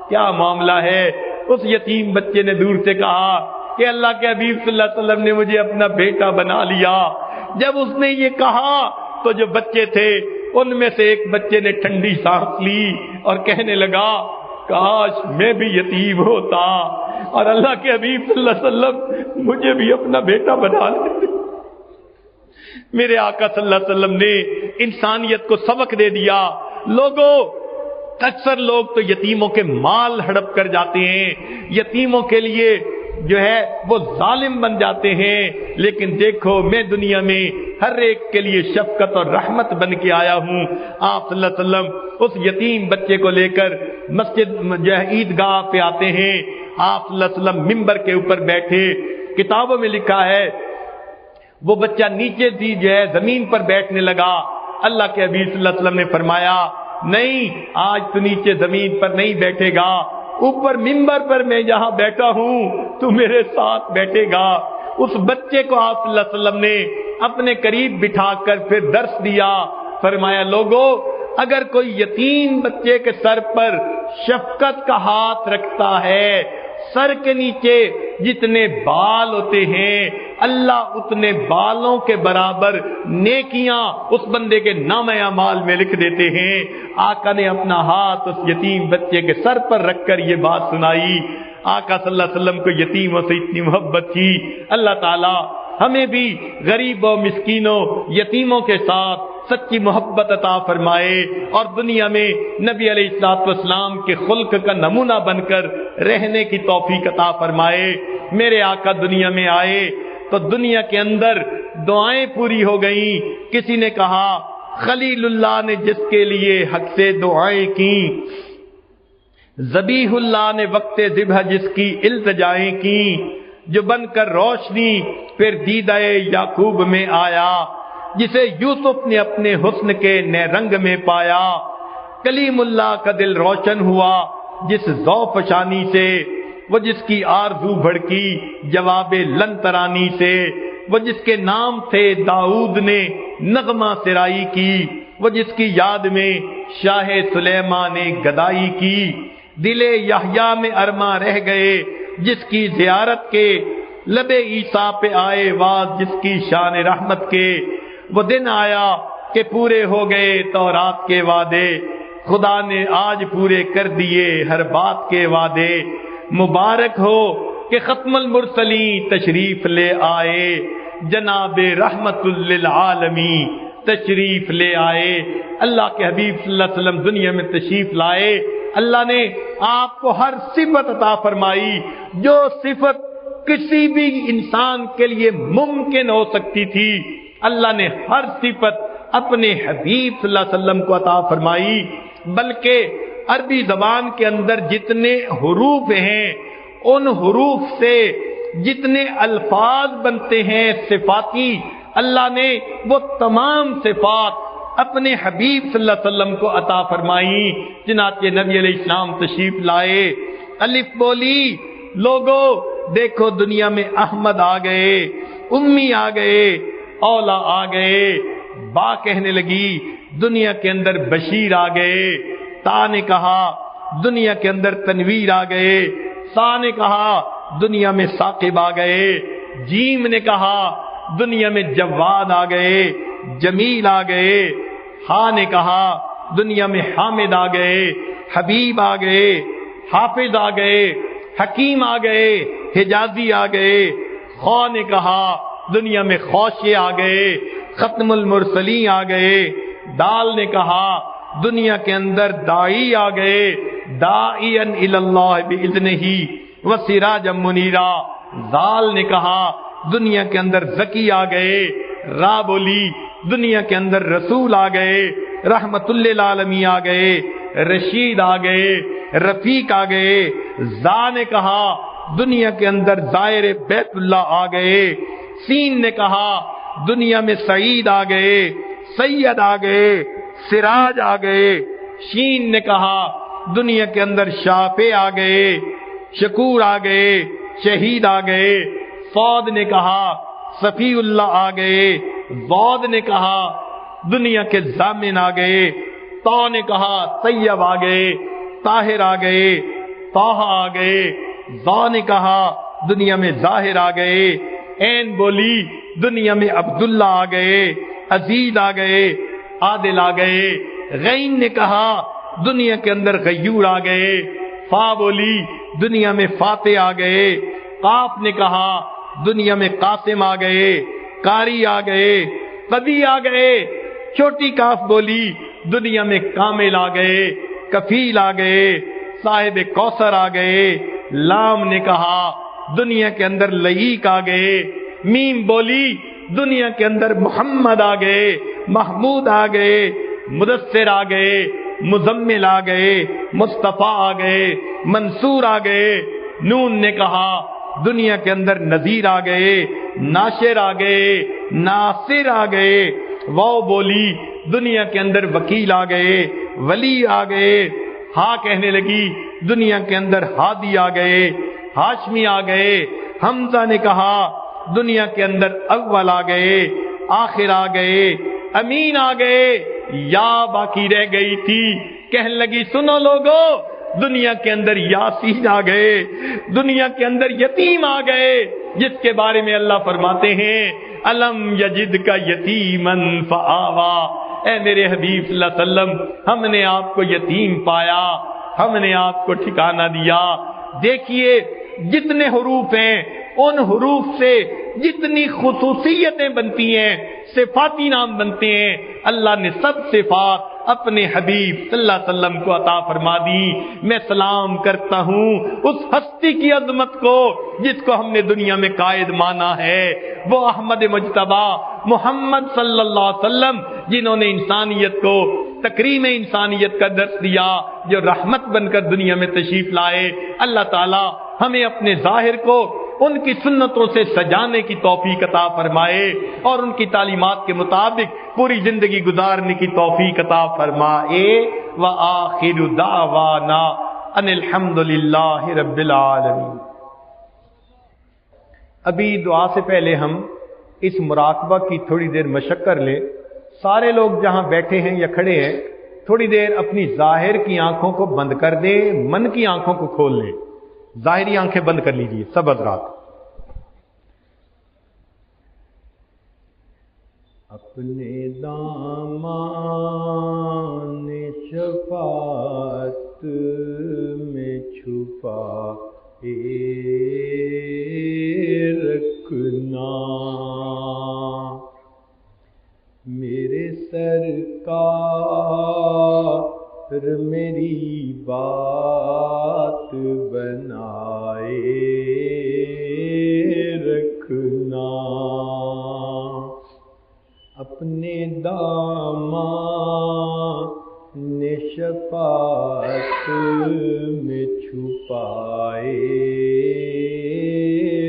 کیا معاملہ ہے؟ اس یتیم بچے نے دور سے کہا کہ اللہ کے حبیب صلی اللہ علیہ وسلم نے مجھے اپنا بیٹا بنا لیا۔ جب اس نے یہ کہا تو جو بچے تھے ان میں سے ایک بچے نے ٹھنڈی سانس لی اور کہنے لگا کاش میں بھی یتیم ہوتا اور اللہ کے حبیب صلی اللہ علیہ وسلم مجھے بھی اپنا بیٹا بنا لیتے۔ میرے آقا صلی اللہ علیہ وسلم نے انسانیت کو سبق دے دیا۔ لوگوں، اکثر لوگ تو یتیموں کے مال ہڑپ کر جاتے ہیں، یتیموں کے لیے جو ہے وہ ظالم بن جاتے ہیں، لیکن دیکھو میں دنیا میں ہر ایک کے لیے شفقت اور رحمت بن کے آیا ہوں۔ آپ صلی اللہ علیہ وسلم اس یتیم بچے کو لے کر مسجد جو ہے عیدگاہ پہ آتے ہیں۔ آپ صلی اللہ علیہ وسلم ممبر کے اوپر بیٹھے، کتابوں میں لکھا ہے وہ بچہ نیچے دی جو ہے زمین پر بیٹھنے لگا۔ اللہ کے حبیب صلی اللہ علیہ وسلم نے فرمایا نہیں، آج تو نیچے زمین پر نہیں بیٹھے گا، اوپر ممبر پر میں جہاں بیٹھا ہوں تو میرے ساتھ بیٹھے گا۔ اس بچے کو آپ صلی اللہ علیہ وسلم نے اپنے قریب بٹھا کر پھر درس دیا، فرمایا لوگوں اگر کوئی یتیم بچے کے سر پر شفقت کا ہاتھ رکھتا ہے، سر کے نیچے جتنے بال ہوتے ہیں اللہ اتنے بالوں کے برابر نیکیاں اس بندے کے نامہ اعمال میں لکھ دیتے ہیں۔ آقا نے اپنا ہاتھ اس یتیم بچے کے سر پر رکھ کر یہ بات سنائی۔ آقا صلی اللہ علیہ وسلم کو یتیموں سے اتنی محبت تھی۔ اللہ تعالی ہمیں بھی غریبوں، مسکینوں، یتیموں کے ساتھ سچی محبت عطا فرمائے اور دنیا میں نبی علیہ الصلوۃ والسلام کے خلق کا نمونہ بن کر رہنے کی توفیق عطا فرمائے۔ میرے آقا دنیا میں آئے تو دنیا کے اندر دعائیں پوری ہو گئیں۔ کسی نے کہا خلیل اللہ نے جس کے لیے حق سے دعائیں کی، ذبیح اللہ نے وقت ذبح جس کی التجائیں کی، جو بن کر روشنی پھر دیدہ یعقوب میں آیا، جسے یوسف نے اپنے حسن کے نئے رنگ میں پایا، کلیم اللہ کا دل روشن ہوا جس ذوق فشانی سے، وہ جس کی آرزو بھڑکی جواب لن ترانی سے، وہ جس کے نام تھے داؤد نے نغمہ سرائی کی، وہ جس کی یاد میں شاہ سلیمان نے گدائی کی، دل یحییٰ میں ارماں رہ گئے جس کی زیارت کے، لب عیسیٰ پہ آئے واز جس کی شان رحمت کے، وہ دن آیا کہ پورے ہو گئے تورات کے وعدے، خدا نے آج پورے کر دیے ہر بات کے وعدے، مبارک ہو کہ ختم المرسلین تشریف لے آئے، جناب رحمت للعالمین تشریف لے آئے۔ اللہ کے حبیب صلی اللہ علیہ وسلم دنیا میں تشریف لائے، اللہ نے آپ کو ہر صفت عطا فرمائی جو صفت کسی بھی انسان کے لیے ممکن ہو سکتی تھی، اللہ نے ہر صفت اپنے حبیب صلی اللہ علیہ وسلم کو عطا فرمائی۔ بلکہ عربی زبان کے اندر جتنے حروف ہیں ان حروف سے جتنے الفاظ بنتے ہیں صفاتی، اللہ نے وہ تمام صفات اپنے حبیب صلی اللہ علیہ وسلم کو عطا فرمائی۔ چنانچہ نبی علیہ السلام تشریف لائے، الف بولی، لوگوں دیکھو دنیا میں احمد آ گئے، امی آ گئے، اولا آ گئے، با کہنے لگی، دنیا کے اندر بشیر آ گئے، تا نے کہا دنیا کے اندر تنویر آ گئے، سا نے کہا دنیا میں ثاقب آ گئے. جیم نے کہا دنیا میں جواد آ گئے, جمیل آ گئے. ہا نے کہا دنیا میں حامد آ گئے, حبیب آ گئے, حافظ آ گئے, حکیم آ گئے, حجازی آ گئے. خا نے کہا دنیا میں خوشے آ گئے, ختم المرسلین آ گئے. دال نے کہا دنیا کے اندر دائی آ گئے, داعیا الی اللہ باذنہ وسراجا منیرا. زال نے کہا دنیا کے اندر زکی آ گئے. را بولی دنیا کے اندر رسول آ گئے, رحمت للعالمین آ گئے, رشید آ گئے, رفیق آ گئے. زا نے کہا دنیا کے اندر زائر بیت اللہ آ گئے. سین نے کہا دنیا میں سعید آ گئے, سید آ گئے, سراج آ گئے. شین نے کہا دنیا کے اندر شافع آ گئے, شکور آ گئے, شہید آ گئے. صاد نے کہا صفی اللہ آ گئے. ضاد نے کہا دنیا کے ضامن آ گئے. طا نے کہا طیب آ گئے, طاہر آ گئے, طاہ آ گئے. ظا نے کہا دنیا میں ظاہر آ گئے. عین بولی دنیا میں عبداللہ آ گئے, عزیز آ گئے, عادل آ گئے. غین نے کہا دنیا کے اندر غیور آ گئے. فا بولی دنیا میں فاتح آ گئے. قاف نے کہا دنیا میں قاسم آ گئے, قاری آ گئے, قدی آ گئے. چھوٹی کاف بولی دنیا میں کامل آ گئے, کفیل آ گئے, صاحب کوثر آ گئے. لام نے کہا دنیا کے اندر لعیق آ گئے. میم بولی دنیا کے اندر محمد آ گئے, محمود آ گئے, مدثر آ گئے, مزمل آ گئے, مصطفیٰ آ گئے, منصور آ گئے. نون نے کہا دنیا کے اندر نذیر آ گئے, ناشر آ گئے, ناصر آ گئے. واو بولی دنیا کے اندر وکیل آ گئے, ولی آ گئے. ہاں کہنے لگی دنیا کے اندر ہادی آ گئے, ہاشمی آ گئے. حمزہ نے کہا دنیا کے اندر اول آ گئے, آخر آ گئے, امین آ گئے. یا باقی رہ گئی تھی, کہنے لگی سنو لوگو دنیا کے اندر یاسین آ گئے, دنیا کے اندر یتیم آ گئے, جس کے بارے میں اللہ فرماتے ہیں الم یجد کا یتیمن فآوا. اے میرے حبیب صلی اللہ علیہ وسلم, ہم نے آپ کو یتیم پایا, ہم نے آپ کو ٹھکانہ دیا. دیکھیے جتنے حروف ہیں ان حروف سے جتنی خصوصیتیں بنتی ہیں, صفاتی نام بنتے ہیں, اللہ نے سب صفات اپنے حبیب صلی اللہ علیہ وسلم کو عطا فرما دی. میں سلام کرتا ہوں اس ہستی کی عظمت کو جس کو ہم نے دنیا میں قائد مانا ہے, وہ احمد مجتبی محمد صلی اللہ علیہ وسلم, جنہوں نے انسانیت کو تکریم انسانیت کا درس دیا, جو رحمت بن کر دنیا میں تشریف لائے. اللہ تعالی ہمیں اپنے ظاہر کو ان کی سنتوں سے سجانے کی توفیق عطا فرمائے اور ان کی تعلیمات کے مطابق پوری زندگی گزارنے کی توفیق عطا فرمائے. وآخر دعوانا ان الحمد للہ رب العالمین. ابھی دعا سے پہلے ہم اس مراقبہ کی تھوڑی دیر مشق کر لیں. سارے لوگ جہاں بیٹھے ہیں یا کھڑے ہیں تھوڑی دیر اپنی ظاہر کی آنکھوں کو بند کر دیں, من کی آنکھوں کو کھول لیں. ظاہری آنکھیں بند کر لیجیے سب حضرات. اپنے دامان شفاعت میں چھپا رکھنا, میرے سرکار میری بات بنائے رکھنا. اپنے دامان شفاعت میں چھپائے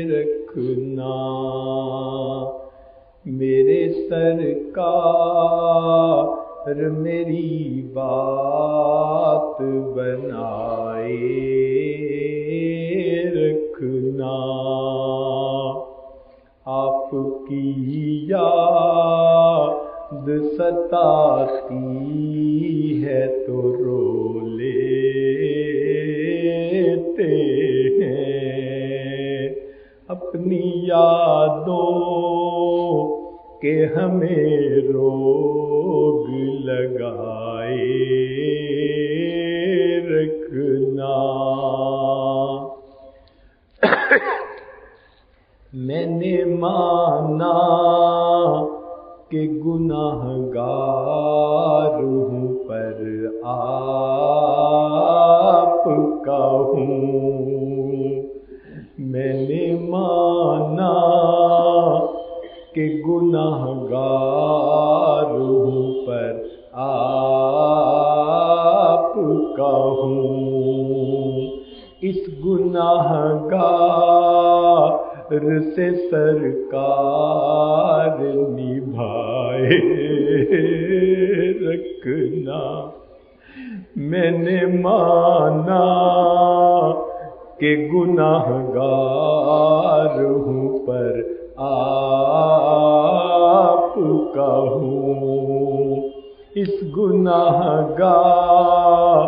رکھنا, میرے سرکار میری بات بنائے رکھنا. آپ کی یاد ستاتی ہے تو رو لیتے ہیں, اپنی یادوں کے ہمیں روگ لگائے رکھنا۔ میں نے مانا کہ گناہگار ہوں پر آپ کا ہوں، میں نے مانا کہ گناہگار ہوں پر آپ کا ہوں، اس گناہگار سے سرکار نبھائے رکھنا۔ میں نے مانا کہ گناہگار ہوں پر آپ کا ہوں، اس گناہگار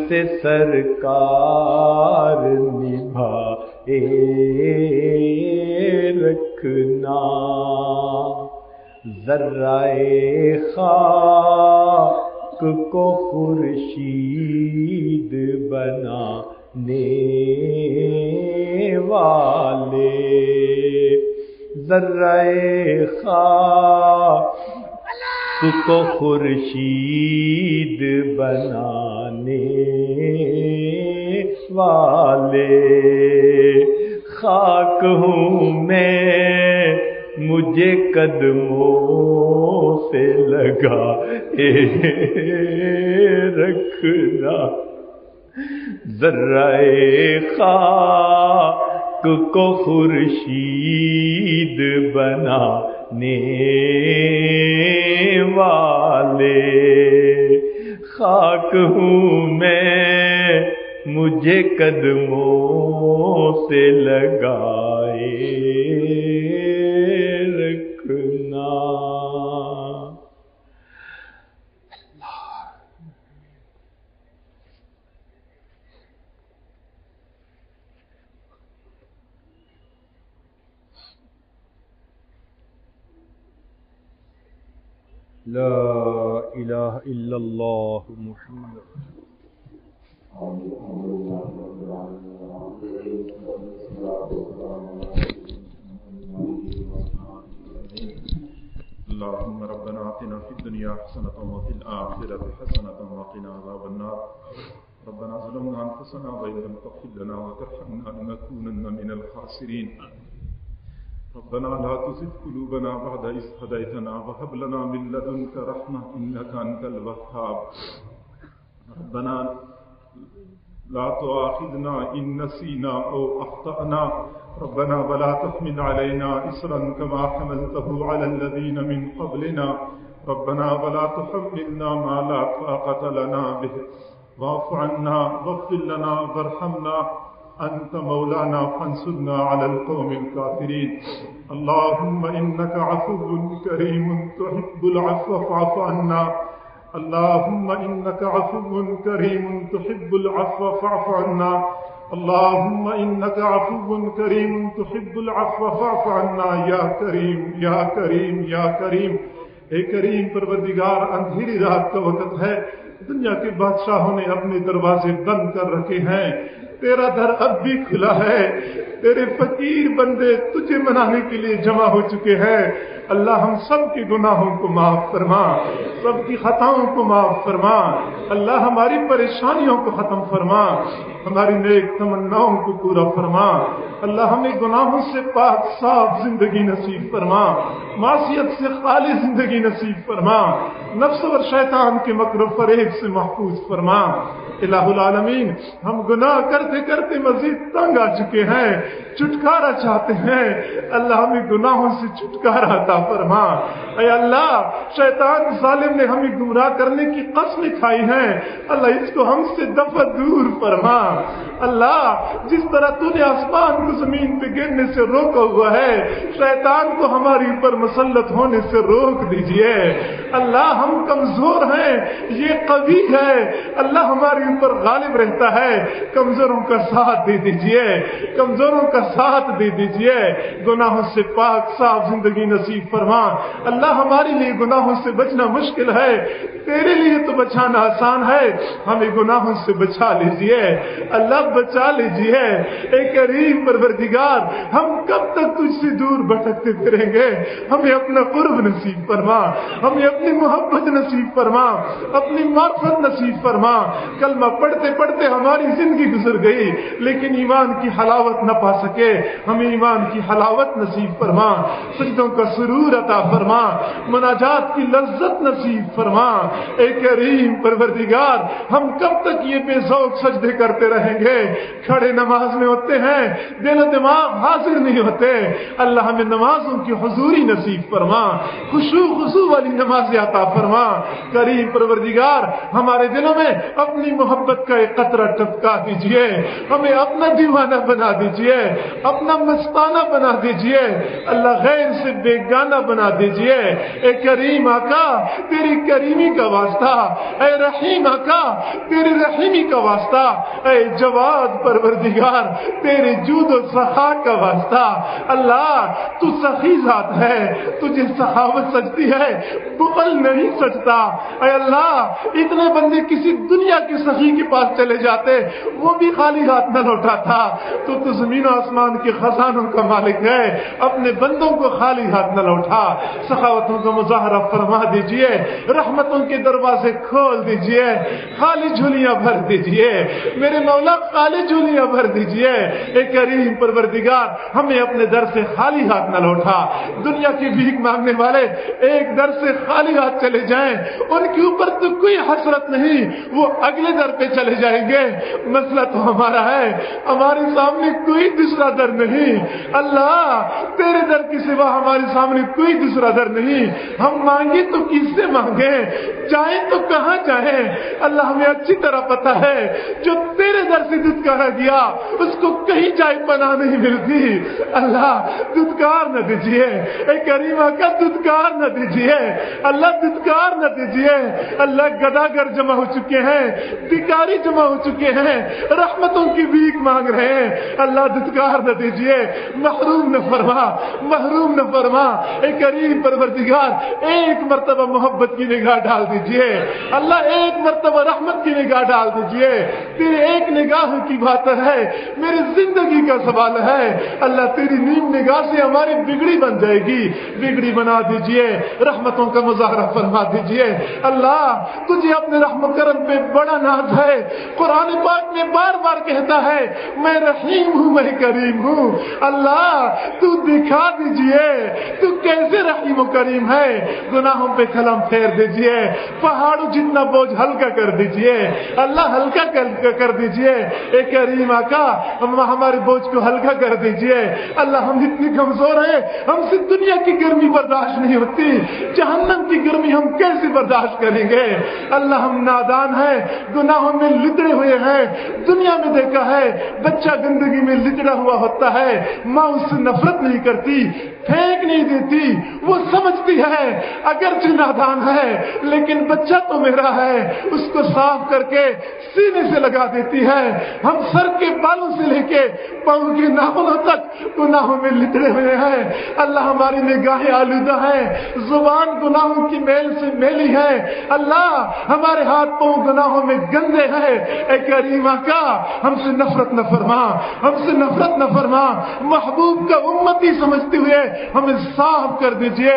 سے سرکار نبھائے رکھنا۔ ذرائے خاک کو خورشید بنانے والے، ذرائے خاک کو خورشید بنانے والے، خاک ہوں میں مجھے قدموں سے لگا رکھنا۔ ذرائے خاک کو خورشید بنانے والے، خاک ہوں میں مجھے قدموں سے لگائے رکھنا۔ لا الہ الا اللہ محمد اللهم ربنا آتنا في الدنيا حسنة وفي الآخرة حسنة وقنا عذاب النار. ربنا ظلمنا أنفسنا وإن لم تغفر لنا وترحمنا لنكونن من الخاسرين. ربنا لا تزغ قلوبنا بعد إذ هديتنا وهب لنا من لدنك رحمة إنك أنت الوهاب. ربنا لا تؤاخذنا إن نسينا أو أخطأنا. ربنا ولا تحمل علينا إصرا كما حملته على الذين من قبلنا. ربنا ولا تحملنا ما لا طاقة لنا به. واعف عنا واغفر لنا وارحمنا أنت مولانا فانصرنا على القوم الكافرين. اللهم إنك عفو كريم تحب العفو فاعف عنا. اللهم إنك عفو كريم تحب العفو فاعف عنا. اللهم إنك عفو كريم تحب العفو فاعف عنا يا كريم يا كريم يا كريم. اے کریم پروردگار، اندھیری رات کا وقت ہے، دنیا کے بادشاہوں نے اپنے دروازے بند کر رکھے ہیں، تیرا در اب بھی کھلا ہے، تیرے فقیر بندے تجھے منانے کے لیے جمع ہو چکے ہیں۔ اللہ ہم سب کے گناہوں کو معاف فرما، سب کی خطاؤں کو معاف فرما، اللہ ہماری پریشانیوں کو ختم فرما، ہماری نیک تمناؤں کو پورا فرما، اللہ ہمیں گناہوں سے پاک صاف زندگی نصیب فرما، معصیت سے خالی زندگی نصیب فرما، نفس اور شیطان کے مکر و فریب سے محفوظ فرما۔ الہ العالمین، ہم گناہ کرتے کرتے مزید تنگ آ چکے ہیں، چھٹکارا چاہتے ہیں، اللہ ہمیں گناہوں سے چھٹکارا عطا فرما۔ اے اللہ شیطان ظالم نے ہمیں گمراہ کرنے کی قسمیں کھائی ہیں، اللہ اس کو ہم سے دفع دور فرما۔ اللہ جس طرح تو نے آسمان کو زمین پہ گرنے سے روکا ہوا ہے، شیطان کو ہمارے اوپر مسلط ہونے سے روک دیجئے۔ اللہ ہم کمزور ہیں، یہ قوی ہے، اللہ ہمارے اوپر غالب رہتا ہے، کمزوروں کا ساتھ دے دیجئے، کمزوروں کا ساتھ دے دیجئے۔ گناہوں سے پاک صاف زندگی نصیب فرما۔ اللہ ہمارے لیے گناہوں سے بچنا مشکل ہے، تیرے لیے تو بچانا آسان ہے، ہمیں گناہوں سے بچا لیجئے، اللہ بچا لیجئے۔ اے کریم پروردگار ہم کب تک تجھ سے دور بھٹکتے پھریں گے؟ ہمیں اپنا قرب نصیب فرما، ہمیں اپنی محبت نصیب فرما، اپنی معرفت نصیب فرما۔ کلمہ پڑھتے پڑھتے ہماری زندگی گزر گئی لیکن ایمان کی حلاوت نہ پا سکے، ہمیں ایمان کی حلاوت نصیب فرما، سجدوں کا سرور عطا فرما، مناجات کی لذت نصیب فرما۔ اے کریم پروردگار ہم کب تک یہ بے ذوق سجدے کرتے رہیں گے؟ کھڑے نماز میں ہوتے ہیں، دل و دماغ حاضر نہیں ہوتے، اللہ ہمیں نمازوں کی حضوری نصیب فرما، خضوع والی نماز عطا فرما۔ کریم پروردگار ہمارے دلوں میں اپنی محبت کا ایک قطرہ ٹپکا دیجئے، ہمیں اپنا دیوانہ بنا دیجئے، اپنا مستانہ بنا دیجئے، اللہ غیر سے بیگانہ بنا دیجئے۔ اے کریم آقا تیری کریمی کا واسطہ، اے رحیم آقا تیری رحیمی کا واسطہ، اے جواد پروردگار تیرے جود و سخا کا واسطہ، اللہ تو سخی ذات ہے، تجھے سخاوت سجتی ہے، بخل نہیں سجتا۔ اے اللہ اتنے بندے کسی دنیا کے سخی کے پاس چلے جاتے وہ بھی خالی ہاتھ نہ لوٹاتا، تو زمین و آسمان کے خزانوں کا مالک ہے، اپنے بندوں کو خالی ہاتھ نہ لوٹا۔ سخاوتوں کا مظاہرہ فرما دیجئے، رحمتوں کے دروازے کھول دیجئے، خالی جھولیاں بھر دیجئے میرے مولا، خالی جھولیاں بھر دیجئے۔ اے کریم پروردگار ہمیں اپنے در سے خالی ہاتھ نہ لوٹا۔ دنیا کی بھیک مانگنے والے ایک در سے خالی ہاتھ چلے جائیں ان کے اوپر تو کوئی حسرت نہیں، وہ اگلے در پہ چلے جائیں گے، مسئلہ تو ہمارا ہے، ہمارے سامنے کوئی دوسرا در نہیں، اللہ تیرے در کے سوا ہمارے سامنے کوئی دوسرا در نہیں، ہم مانگے تو کس سے مانگیں، جائیں تو کہاں جائیں؟ اللہ ہمیں اچھی طرح پتا ہے جو تیرے در سے دھتکارا گیا اس کو کہیں جائے پناہ نہیں ملتی، اللہ دھتکار نہ دیجیے، اے کریمہ کا دھتکار نہ دیجیے، اللہ دھتکار نہ دیجیے۔ اللہ گداگر جمع ہو چکے ہیں، بھکاری جمع ہو چکے ہیں، رحمتوں کی بھیک مانگ رہے ہیں، اللہ دھتکار نہ دیجیے، محروم نہ فرما، محروم نہ فرما۔ اے کریم پروردگار ایک مرتبہ محبت کی نگاہ ڈال دیجیے، اللہ ایک مرتبہ رحمت کی نگاہ ڈال دیجیے، تیرے ایک نگاہ کی بات ہے، میری زندگی کا سوال ہے، اللہ تیری نیم نگاہ سے ہماری بگڑی بن جائے گی، بگڑی بنا دیجیے، رحمتوں کا مظاہرہ فرما دیجیے۔ اللہ تجھے اپنے رحم و کرم پہ بڑا ناز ہے، قرآن پاک میں بار بار کہتا ہے میں رحیم ہوں، میں کریم ہوں، اللہ تو دکھا دیجیے تو کیسے رحیم و کریم ہے، گناہوں پہ قلم پھیر دیجیے، پہاڑوں جتنا بوجھ ہلکا کر دیجیے، اللہ ہلکا کر دیجیے، اے کریم آقا ہمارے بوجھ کو ہلکا کر دیجیے، اللہ ہم اتنے کمزور ہیں، ہم سے دنیا کی گرمی برداشت نہیں ہوتی، جہنم کی گرمی ہم کیسے برداشت کریں گے؟ اللہ ہم نادان ہیں، گناہوں میں لتڑے ہوئے ہیں، دنیا میں دیکھا ہے بچہ گندگی میں لتڑا ہوا ہوتا ہے، ماں اس سے نفرت نہیں کرتی، پھینک نہیں دیتی، وہ سمجھتی ہے اگرچہ نادان ہے لیکن بچہ تو میرا ہے، اس کو صاف کر کے سینے سے لگا دیتی ہے۔ ہم سر کے بالوں سے لے کے پاؤں کے ناخنوں تک گناہوں میں لتڑے ہوئے ہیں، اللہ ہماری نگاہیں آلودہ ہیں، زبان گناہوں کی میل سے میلی ہے، اللہ ہمارے ہاتھ پاؤں گناہوں میں گندے ہیں، اے کریم آقا ہم سے نفرت نہ فرما، ہم سے نفرت نہ فرما، محبوب کا امتی سمجھتے ہوئے ہمیں صاف کر دیجئے،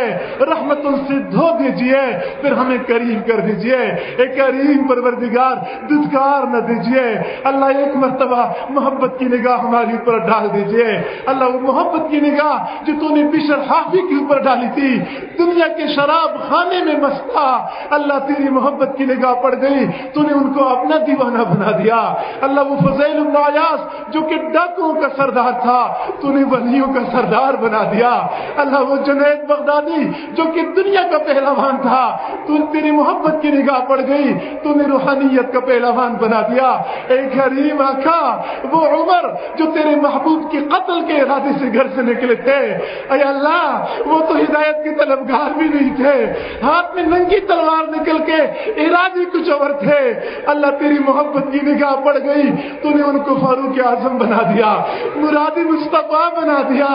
رحمتوں سے دھو دیجئے، پھر ہمیں کریم کر دیجئے، اے کریم پروردگار دھتکار نہ دیجئے، اللہ ایک مرتبہ محبت کی نگاہ ہماری اوپر ڈال دیجئے، اللہ وہ محبت کی نگاہ جو تو نے بشر حافی کے اوپر ڈالی تھی، دنیا کے شراب خانے میں مست تھا، اللہ تیری محبت کی نگاہ پڑ گئی، تو نے ان کو اپنا دیوانہ بنا دیا، اللہ وہ فضیل بن عیاض جو کہ ڈاکوؤں کا سردار تھا تو نے ولیوں کا سردار بنا دیا، اللہ وہ جنید بغدادی جو کہ دنیا کا پہلوان تھا، تو تیری محبت کی نگاہ پڑ گئی، تو نے روحانیت کا پہلوان بنا دیا۔ اے کریم آقا وہ عمر جو تیرے محبوب کے قتل کے ارادے سے گھر سے نکلے تھے، اے اللہ وہ تو ہدایت کے طلبگار بھی نہیں تھے، ہاتھ میں ننگی تلوار نکل کے ارادے کچھ اور تھے، اللہ تیری محبت کی نگاہ پڑ گئی، تو نے ان کو فاروق اعظم بنا دیا، مرادی مصطفیٰ بنا دیا۔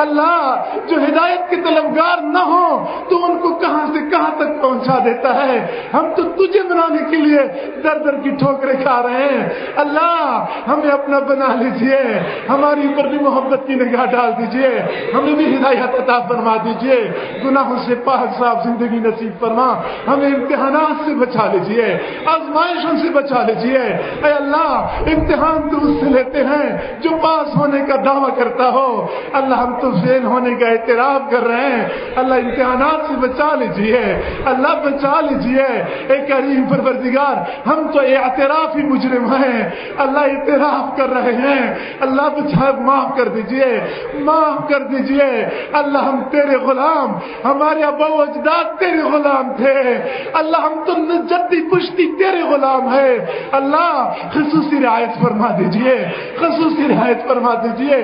اللہ جو ہدایت کے طلبگار نہ ہو تو ان کو کہاں سے کہاں تک پہنچا دیتا ہے، ہم تو تجھے بنانے کے لیے در در کی ٹھوکریں کھا رہے ہیں۔ اللہ ہمیں اپنا بنا لیجئے، ہماری اوپر بھی محبت کی نگاہ ڈال دیجئے، ہمیں بھی ہدایت عطا فرما دیجئے، گناہوں سے پاک صاف زندگی نصیب فرما، ہمیں امتحانات سے بچا لیجئے، آزمائشوں سے بچا لیجئے۔ اے اللہ امتحان تو اس سے لیتے ہیں جو پاس ہونے کا دعویٰ کرتا ہو، اللہ ہم تو فیل ہونے کا اعتراف کر رہے ہیں، اللہ امتحانات سے بچا لیجئے، اللہ بچا لیجئے۔ اے کریم پروردگار ہم تو اعترافی مجرم ہیں، اللہ اعتراف کر رہے ہیں، اللہ بچا معاف کر دیجئے، معاف کر دیجئے۔ اللہ ہم تیرے غلام، ہمارے ابا و اجداد تیرے غلام تھے، اللہ ہم تو جدی پشتی تیرے غلام ہے، اللہ خصوصی رعایت فرما دیجئے، خصوصی رعایت فرما دیجئے،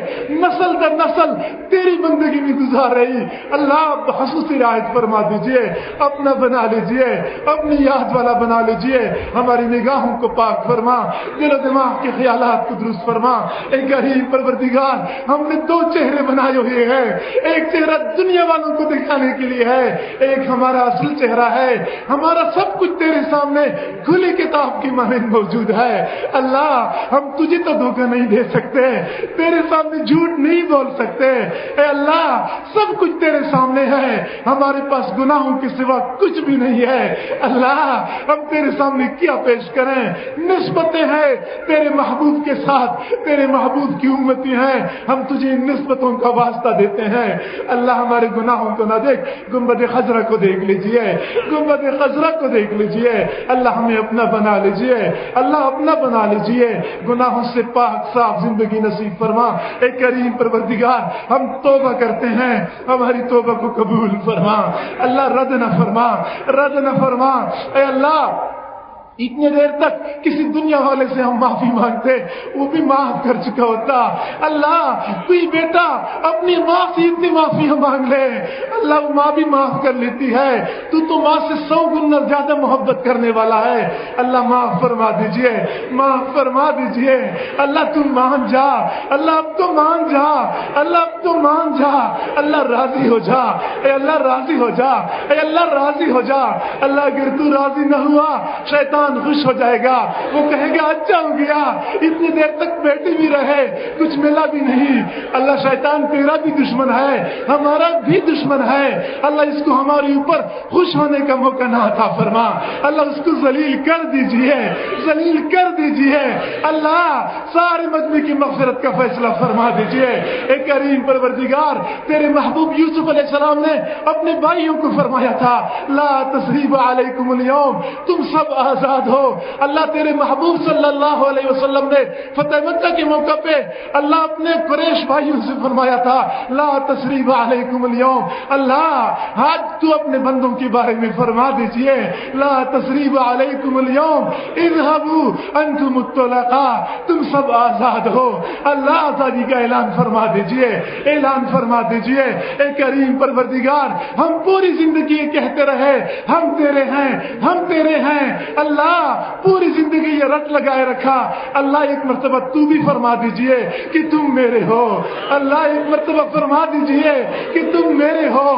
نسل در نسل تیری بندگی میں گزار رہی، اللہ خصوصی رعایت فرما دیجئے، اپنا بنا لیجئے، اپنی یاد والا بنا لیجئے، ہماری نگاہوں کو پاک فرما، دل و دماغ کے خیالات کو درست فرما۔ اے کریم پروردگار ہم نے دو چہرے بنائے ہوئے ہیں، ایک چہرہ دنیا والوں کو دکھانے کے لیے ہے، ایک ہمارا اصل چہرہ ہے، ہمارا سب کچھ تیرے سامنے کھلی کتاب کی مانند موجود ہے۔ اللہ ہم تجھے تو دھوکہ نہیں دے سکتے، تیرے سامنے جھوٹ نہیں بول سکتے، اے اللہ سب کچھ تیرے سامنے ہے، ہمارے پاس گناہوں کے سوا کچھ بھی نہیں ہے۔ اللہ ہم تیرے سامنے کیا پیش کریں، نسبتیں ہیں تیرے محبوب کے ساتھ، تیرے محبوب کی امتی ہیں، ہم تجھے ان نسبتوں کا واسطہ دیتے ہیں۔ اللہ ہمارے گناہوں کو نہ دیکھ، گنبد خضرا کو دیکھ لیجئے، گنبد خضرا کو دیکھ لیجئے، اللہ ہمیں اپنا بنا لیجئے، اللہ اپنا بنا لیجئے، گناہوں سے پاک صاف زندگی نصیب فرما۔ اے کریم پروردگار ہم توبہ کرتے ہیں، ہماری توبہ کو قبول فرما، اللہ رد نہ فرما، رد نہ فرما۔ اے اللہ اتنے دیر تک کسی دنیا والے سے ہم معافی مانگتے وہ بھی معاف کر چکا ہوتا، اللہ کوئی بیٹا اپنی ماں سے اتنی معافی مانگ لے، اللہ وہ ماں بھی معاف کر لیتی ہے، تو ماں سے 100 گنا زیادہ محبت کرنے والا ہے، اللہ معاف فرما دیجئے، معاف فرما دیجئے، اللہ تم مان جا، اللہ اب تو مان جا، اللہ اب تو مان جا، اللہ راضی ہو جا، اے اللہ راضی ہو جا، اے اللہ راضی ہو جا، اللہ اگر تو راضی نہ ہوا شیطان خوش ہو جائے گا، وہ کہے گا اچھا ہو گیا، اتنی دیر تک بیٹھے بھی رہے کچھ ملا بھی نہیں، اللہ شیطان تیرا بھی دشمن ہے، ہمارا بھی دشمن ہے، اللہ اس کو ہمارے اوپر خوش ہونے کا موقع نہ عطا فرما، اللہ اس کو ذلیل کر دیجئے، ذلیل کر دیجئے، اللہ سارے مجمع کی مغفرت کا فیصلہ فرما دیجئے۔ اے کریم پروردگار تیرے محبوب یوسف علیہ السلام نے اپنے بھائیوں کو فرمایا تھا لا تثریب علیکم اليوم، تم سب آزاد ہو، اللہ تیرے محبوب صلی اللہ علیہ وسلم نے فتح مکہ کے موقع پہ اللہ اپنے قریش بھائیوں سے فرمایا تھا لا تثریب علیکم اليوم، اللہ آج تو اپنے بندوں کے بارے میں فرما دیجئے لا تثریب علیکم اليوم اذهبوا انتم الطلقاء، تم سب آزاد ہو، اللہ آزادی کا اعلان فرما دیجئے، اعلان فرما دیجئے۔ اے کریم پروردگار ہم پوری زندگی کہتے رہے ہم تیرے ہیں، ہم تیرے ہیں، اللہ پوری زندگی یہ رٹ لگائے رکھا، اللہ ایک مرتبہ تو بھی فرما دیجئے کہ تم میرے ہو، اللہ ایک مرتبہ فرما دیجئے کہ تم میرے ہو،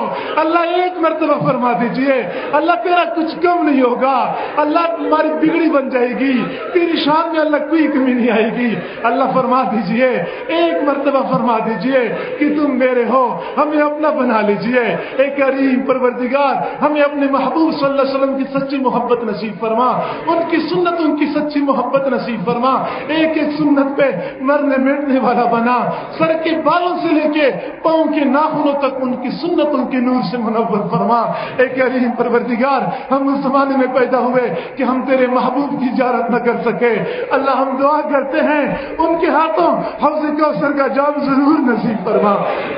اللہ ایک مرتبہ فرما دیجئے، اللہ تیرا کچھ کم نہیں ہوگا، اللہ تمہاری بگڑی بن جائے گی، تیری شان میں اللہ کوئی کمی نہیں آئے گی، اللہ فرما دیجئے، ایک مرتبہ فرما دیجئے کہ تم میرے ہو، ہمیں اپنا بنا لیجئے۔ اے کریم پروردگار ہمیں اپنے محبوب صلی اللہ علیہ وسلم کی سچی محبت نصیب فرما، ان کی سنتوں کی سچی محبت نصیب فرما، ایک ایک سنت پہ مرنے مٹنے والا بنا، سر کے بالوں سے لے کے پاؤں کے ناخنوں تک ان کی سنتوں کے نور سے منور فرما۔ اے کریم پروردگار، ہم اس زمانے میں پیدا ہوئے کہ ہم تیرے محبوب کی زیارت نہ کر سکے، اللہ ہم دعا کرتے ہیں ان کے ہاتھوں حوض کوثر کا جام ضرور نصیب فرما۔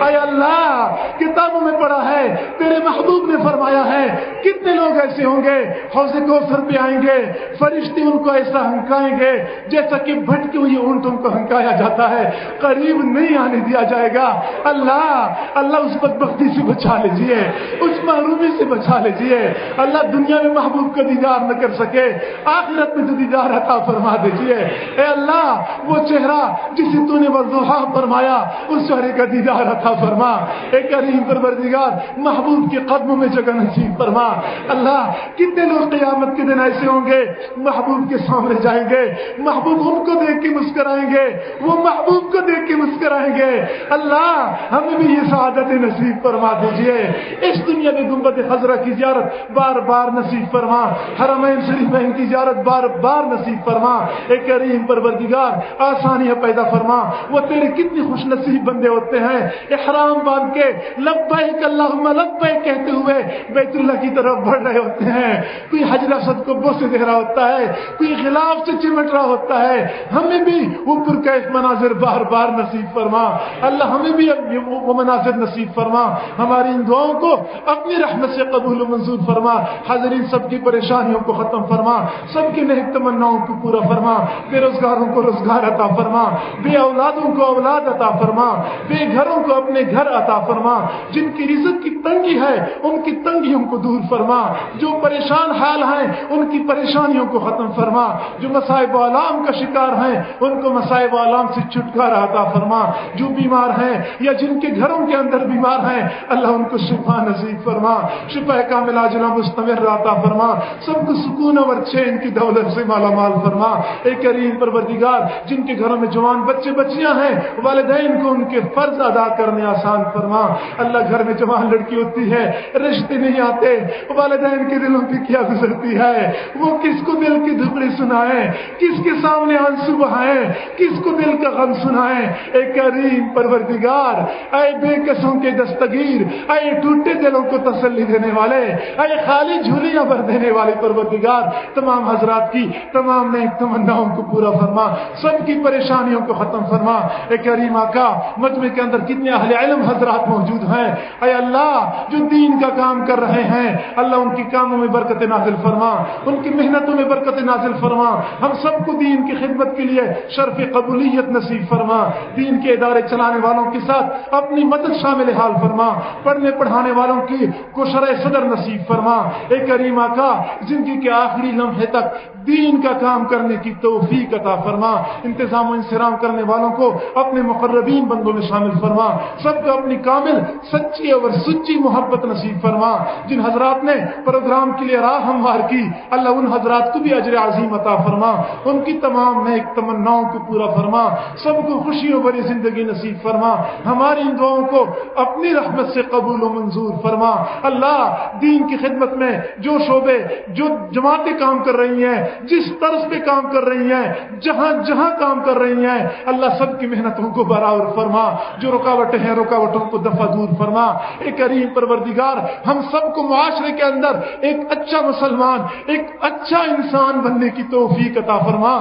اے اللہ، کتابوں میں پڑھا ہے تیرے محبوب نے فرمایا ہے کتنے لوگ ایسے ہوں گے حوض کوثر پہ آئیں گے، فرشتے ان کو ایسا ہنکائیں گے جیسا کہ بھٹکے ہوئے اونٹوں کو ہنکایا جاتا ہے، قریب نہیں آنے دیا جائے گا۔ اللہ اس بدبختی سے بچا لیجیے، اس محرومی سے بچا لیجیے۔ اللہ دنیا میں محبوب کا دیدار نہ کر سکے، آخرت میں تو دیدار عطا فرما دیجیے۔ اے اللہ، وہ چہرہ جسے تو نے والضحیٰ فرمایا، اس چہرے کا دیدار عطا فرما۔ اے کریم پروردگار، محبوب کے قدموں میں جگہ نصیب فرما۔ اللہ، کتنے لوگ قیامت کے دن ایسے ہوں گے محبوب کے سامنے جائیں گے، محبوب ان کو دیکھ کے مسکرائیں گے، وہ محبوب کو دیکھ کے مسکرائیں گے۔ اللہ، ہمیں بھی یہ سعادت نصیب فرما دیجیے۔ اس دنیا میں گنبد خضرا کی زیارت بار بار نصیب فرما، حرمین شریفین کی زیارت بار بار نصیب فرما۔ اے کریم پروردگار، آسانیاں پیدا فرما۔ وہ تیرے کتنی خوش نصیب بندے ہوتے ہیں، احرام باندھ کے لبیک اللہم لبیک کہتے ہوئے بیت اللہ کی طرف بڑھ رہے ہوتے ہیں، کوئی حجر اسود کو بوسے دے رہا ہوتا ہے، کوئی غلاف سے چمٹ رہا ہوتا ہے۔ ہمیں بھی اوپر کا ایک مناظر بار بار نصیب فرما۔ اللہ، ہمیں بھی وہ مناظر نصیب فرما، ہماری ان دعاؤں کو اپنی رحمت سے قبول و منظور فرما۔ حاضرین سب کی پریشانیوں کو ختم فرما، سب کی نیک تمناؤں کو پورا فرما، بے روزگاروں کو روزگار عطا فرما، بے اولادوں کو اولاد عطا فرما، بے گھروں کو اپنے گھر عطا فرما، جن کی رزق کی تنگی ہے ان کی تنگیوں کو دور فرما، جو پریشان حال ہیں ان کی پریشانیوں کو ختم فرما، جو مصائب و آلام کا شکار ہیں ان کو مصائب و آلام سے چھٹکارا عطا فرما، جو بیمار ہیں یا جن کے گھروں کے اندر بیمار ہیں اللہ ان کو شفا نصیب فرما، شفا کاملہ عاجلہ مستمر عطا فرما، سب کو سکون اور چین کی دولت سے مالا مال فرما۔ اے کریم پروردگار، جن کے گھروں میں جوان بچے بچیاں ہیں والدین کو ان کے فرض ادا کرنے آسان فرما۔ اللہ، گھر میں جوان لڑکی ہوتی ہے، رشتے نہیں آتے، والدین کے دلوں کی کیا گزرتی ہے، وہ کس کو دل کی دھڑکن سنائیں، کس کے سامنے آنسو بہائیں، کس کو دل کا غم سنائیں۔ اے کریم پروردگار، اے بے کسوں کے دستگیر، اے ٹوٹے دلوں کو تسلی دینے والے، اے خالی جھولیاں بھر دینے والے پروردگار، تمام حضرات کی تمام نیک تمناؤں کو پورا فرما، سب کی پریشانیوں کو ختم فرما۔ اے کریم آقا، مجمع کے اندر کتنے اہل علم حضرات موجود ہیں، اے اللہ جو دین کا کام کر رہے ہیں، اللہ ان کی کاموں میں برکت نازل فرما، ان کی محنتوں میں برکت نازل فرما، ہم سب کو دین کی خدمت کے لیے شرف قبولیت نصیب فرما، دین کے ادارے چلانے والوں کے ساتھ اپنی مدد شامل حال فرما، پڑھنے پڑھانے والوں کی کو شرح صدر نصیب فرما۔ اے کریم آقا، زندگی کے آخری لمحے تک دین کا کام کرنے کی توفیق عطا فرما، انتظام و انصرام کرنے والوں کو اپنے مقربین بندوں میں شامل فرما، سب کو اپنی کامل سچی اور سچی محبت نصیب فرما۔ جن حضرات نے پروگرام کے لیے راہ ہموار کی، اللہ ان حضرات کو بھی اجر عظیم عطا فرما، ان کی تمام نیک تمناؤں کو پورا فرما، سب کو خوشیوں بھری زندگی نصیب فرما، ہماری ان دعاؤں کو اپنی رحمت سے قبول و منظور فرما۔ اللہ، دین کی خدمت میں جو شعبے، جو جماعتیں کام کر رہی ہیں، جس طرز پہ کام کر رہی ہیں، جہاں جہاں کام کر رہی ہیں، اللہ سب کی محنتوں کو برابر فرما، جو رکاوٹیں ہیں رکاوٹوں کو دفع دور فرما۔ اے کریم پروردگار، ہم سب کو معاشرے کے اندر ایک اچھا مسلمان، ایک اچھا انسان بننے کی توفیق عطا فرما۔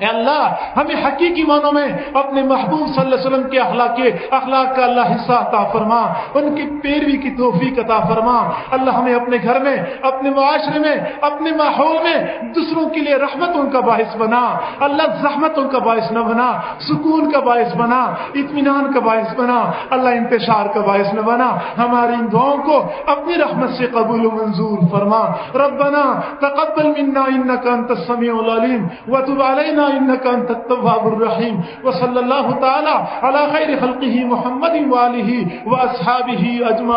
اے اللہ، ہمیں حقیقی معنوں میں اپنے محبوب صلی اللہ علیہ وسلم کے اخلاق کا اللہ حصہ عطا فرما، ان کی پیروی کی توفیق عطا فرما۔ اللہ، ہمیں اپنے گھر میں، اپنے معاشرے میں، اپنے ماحول میں دوسروں کے لیے رحمتوں کا باعث بنا، اللہ زحمتوں کا باعث نہ بنا، سکون کا باعث بنا، اطمینان کا باعث بنا، اللہ انتشار کا باعث نہ بنا۔ ہماری ان دعاؤں کو اپنی رحمت سے قبول و منظور فرما۔ ربنا تقبل منا انك انت السميع العليم وتب علينا انك انت التواب الرحيم وصلى الله تعالى على خير خلقه محمد وآله واصحابه اجمعين۔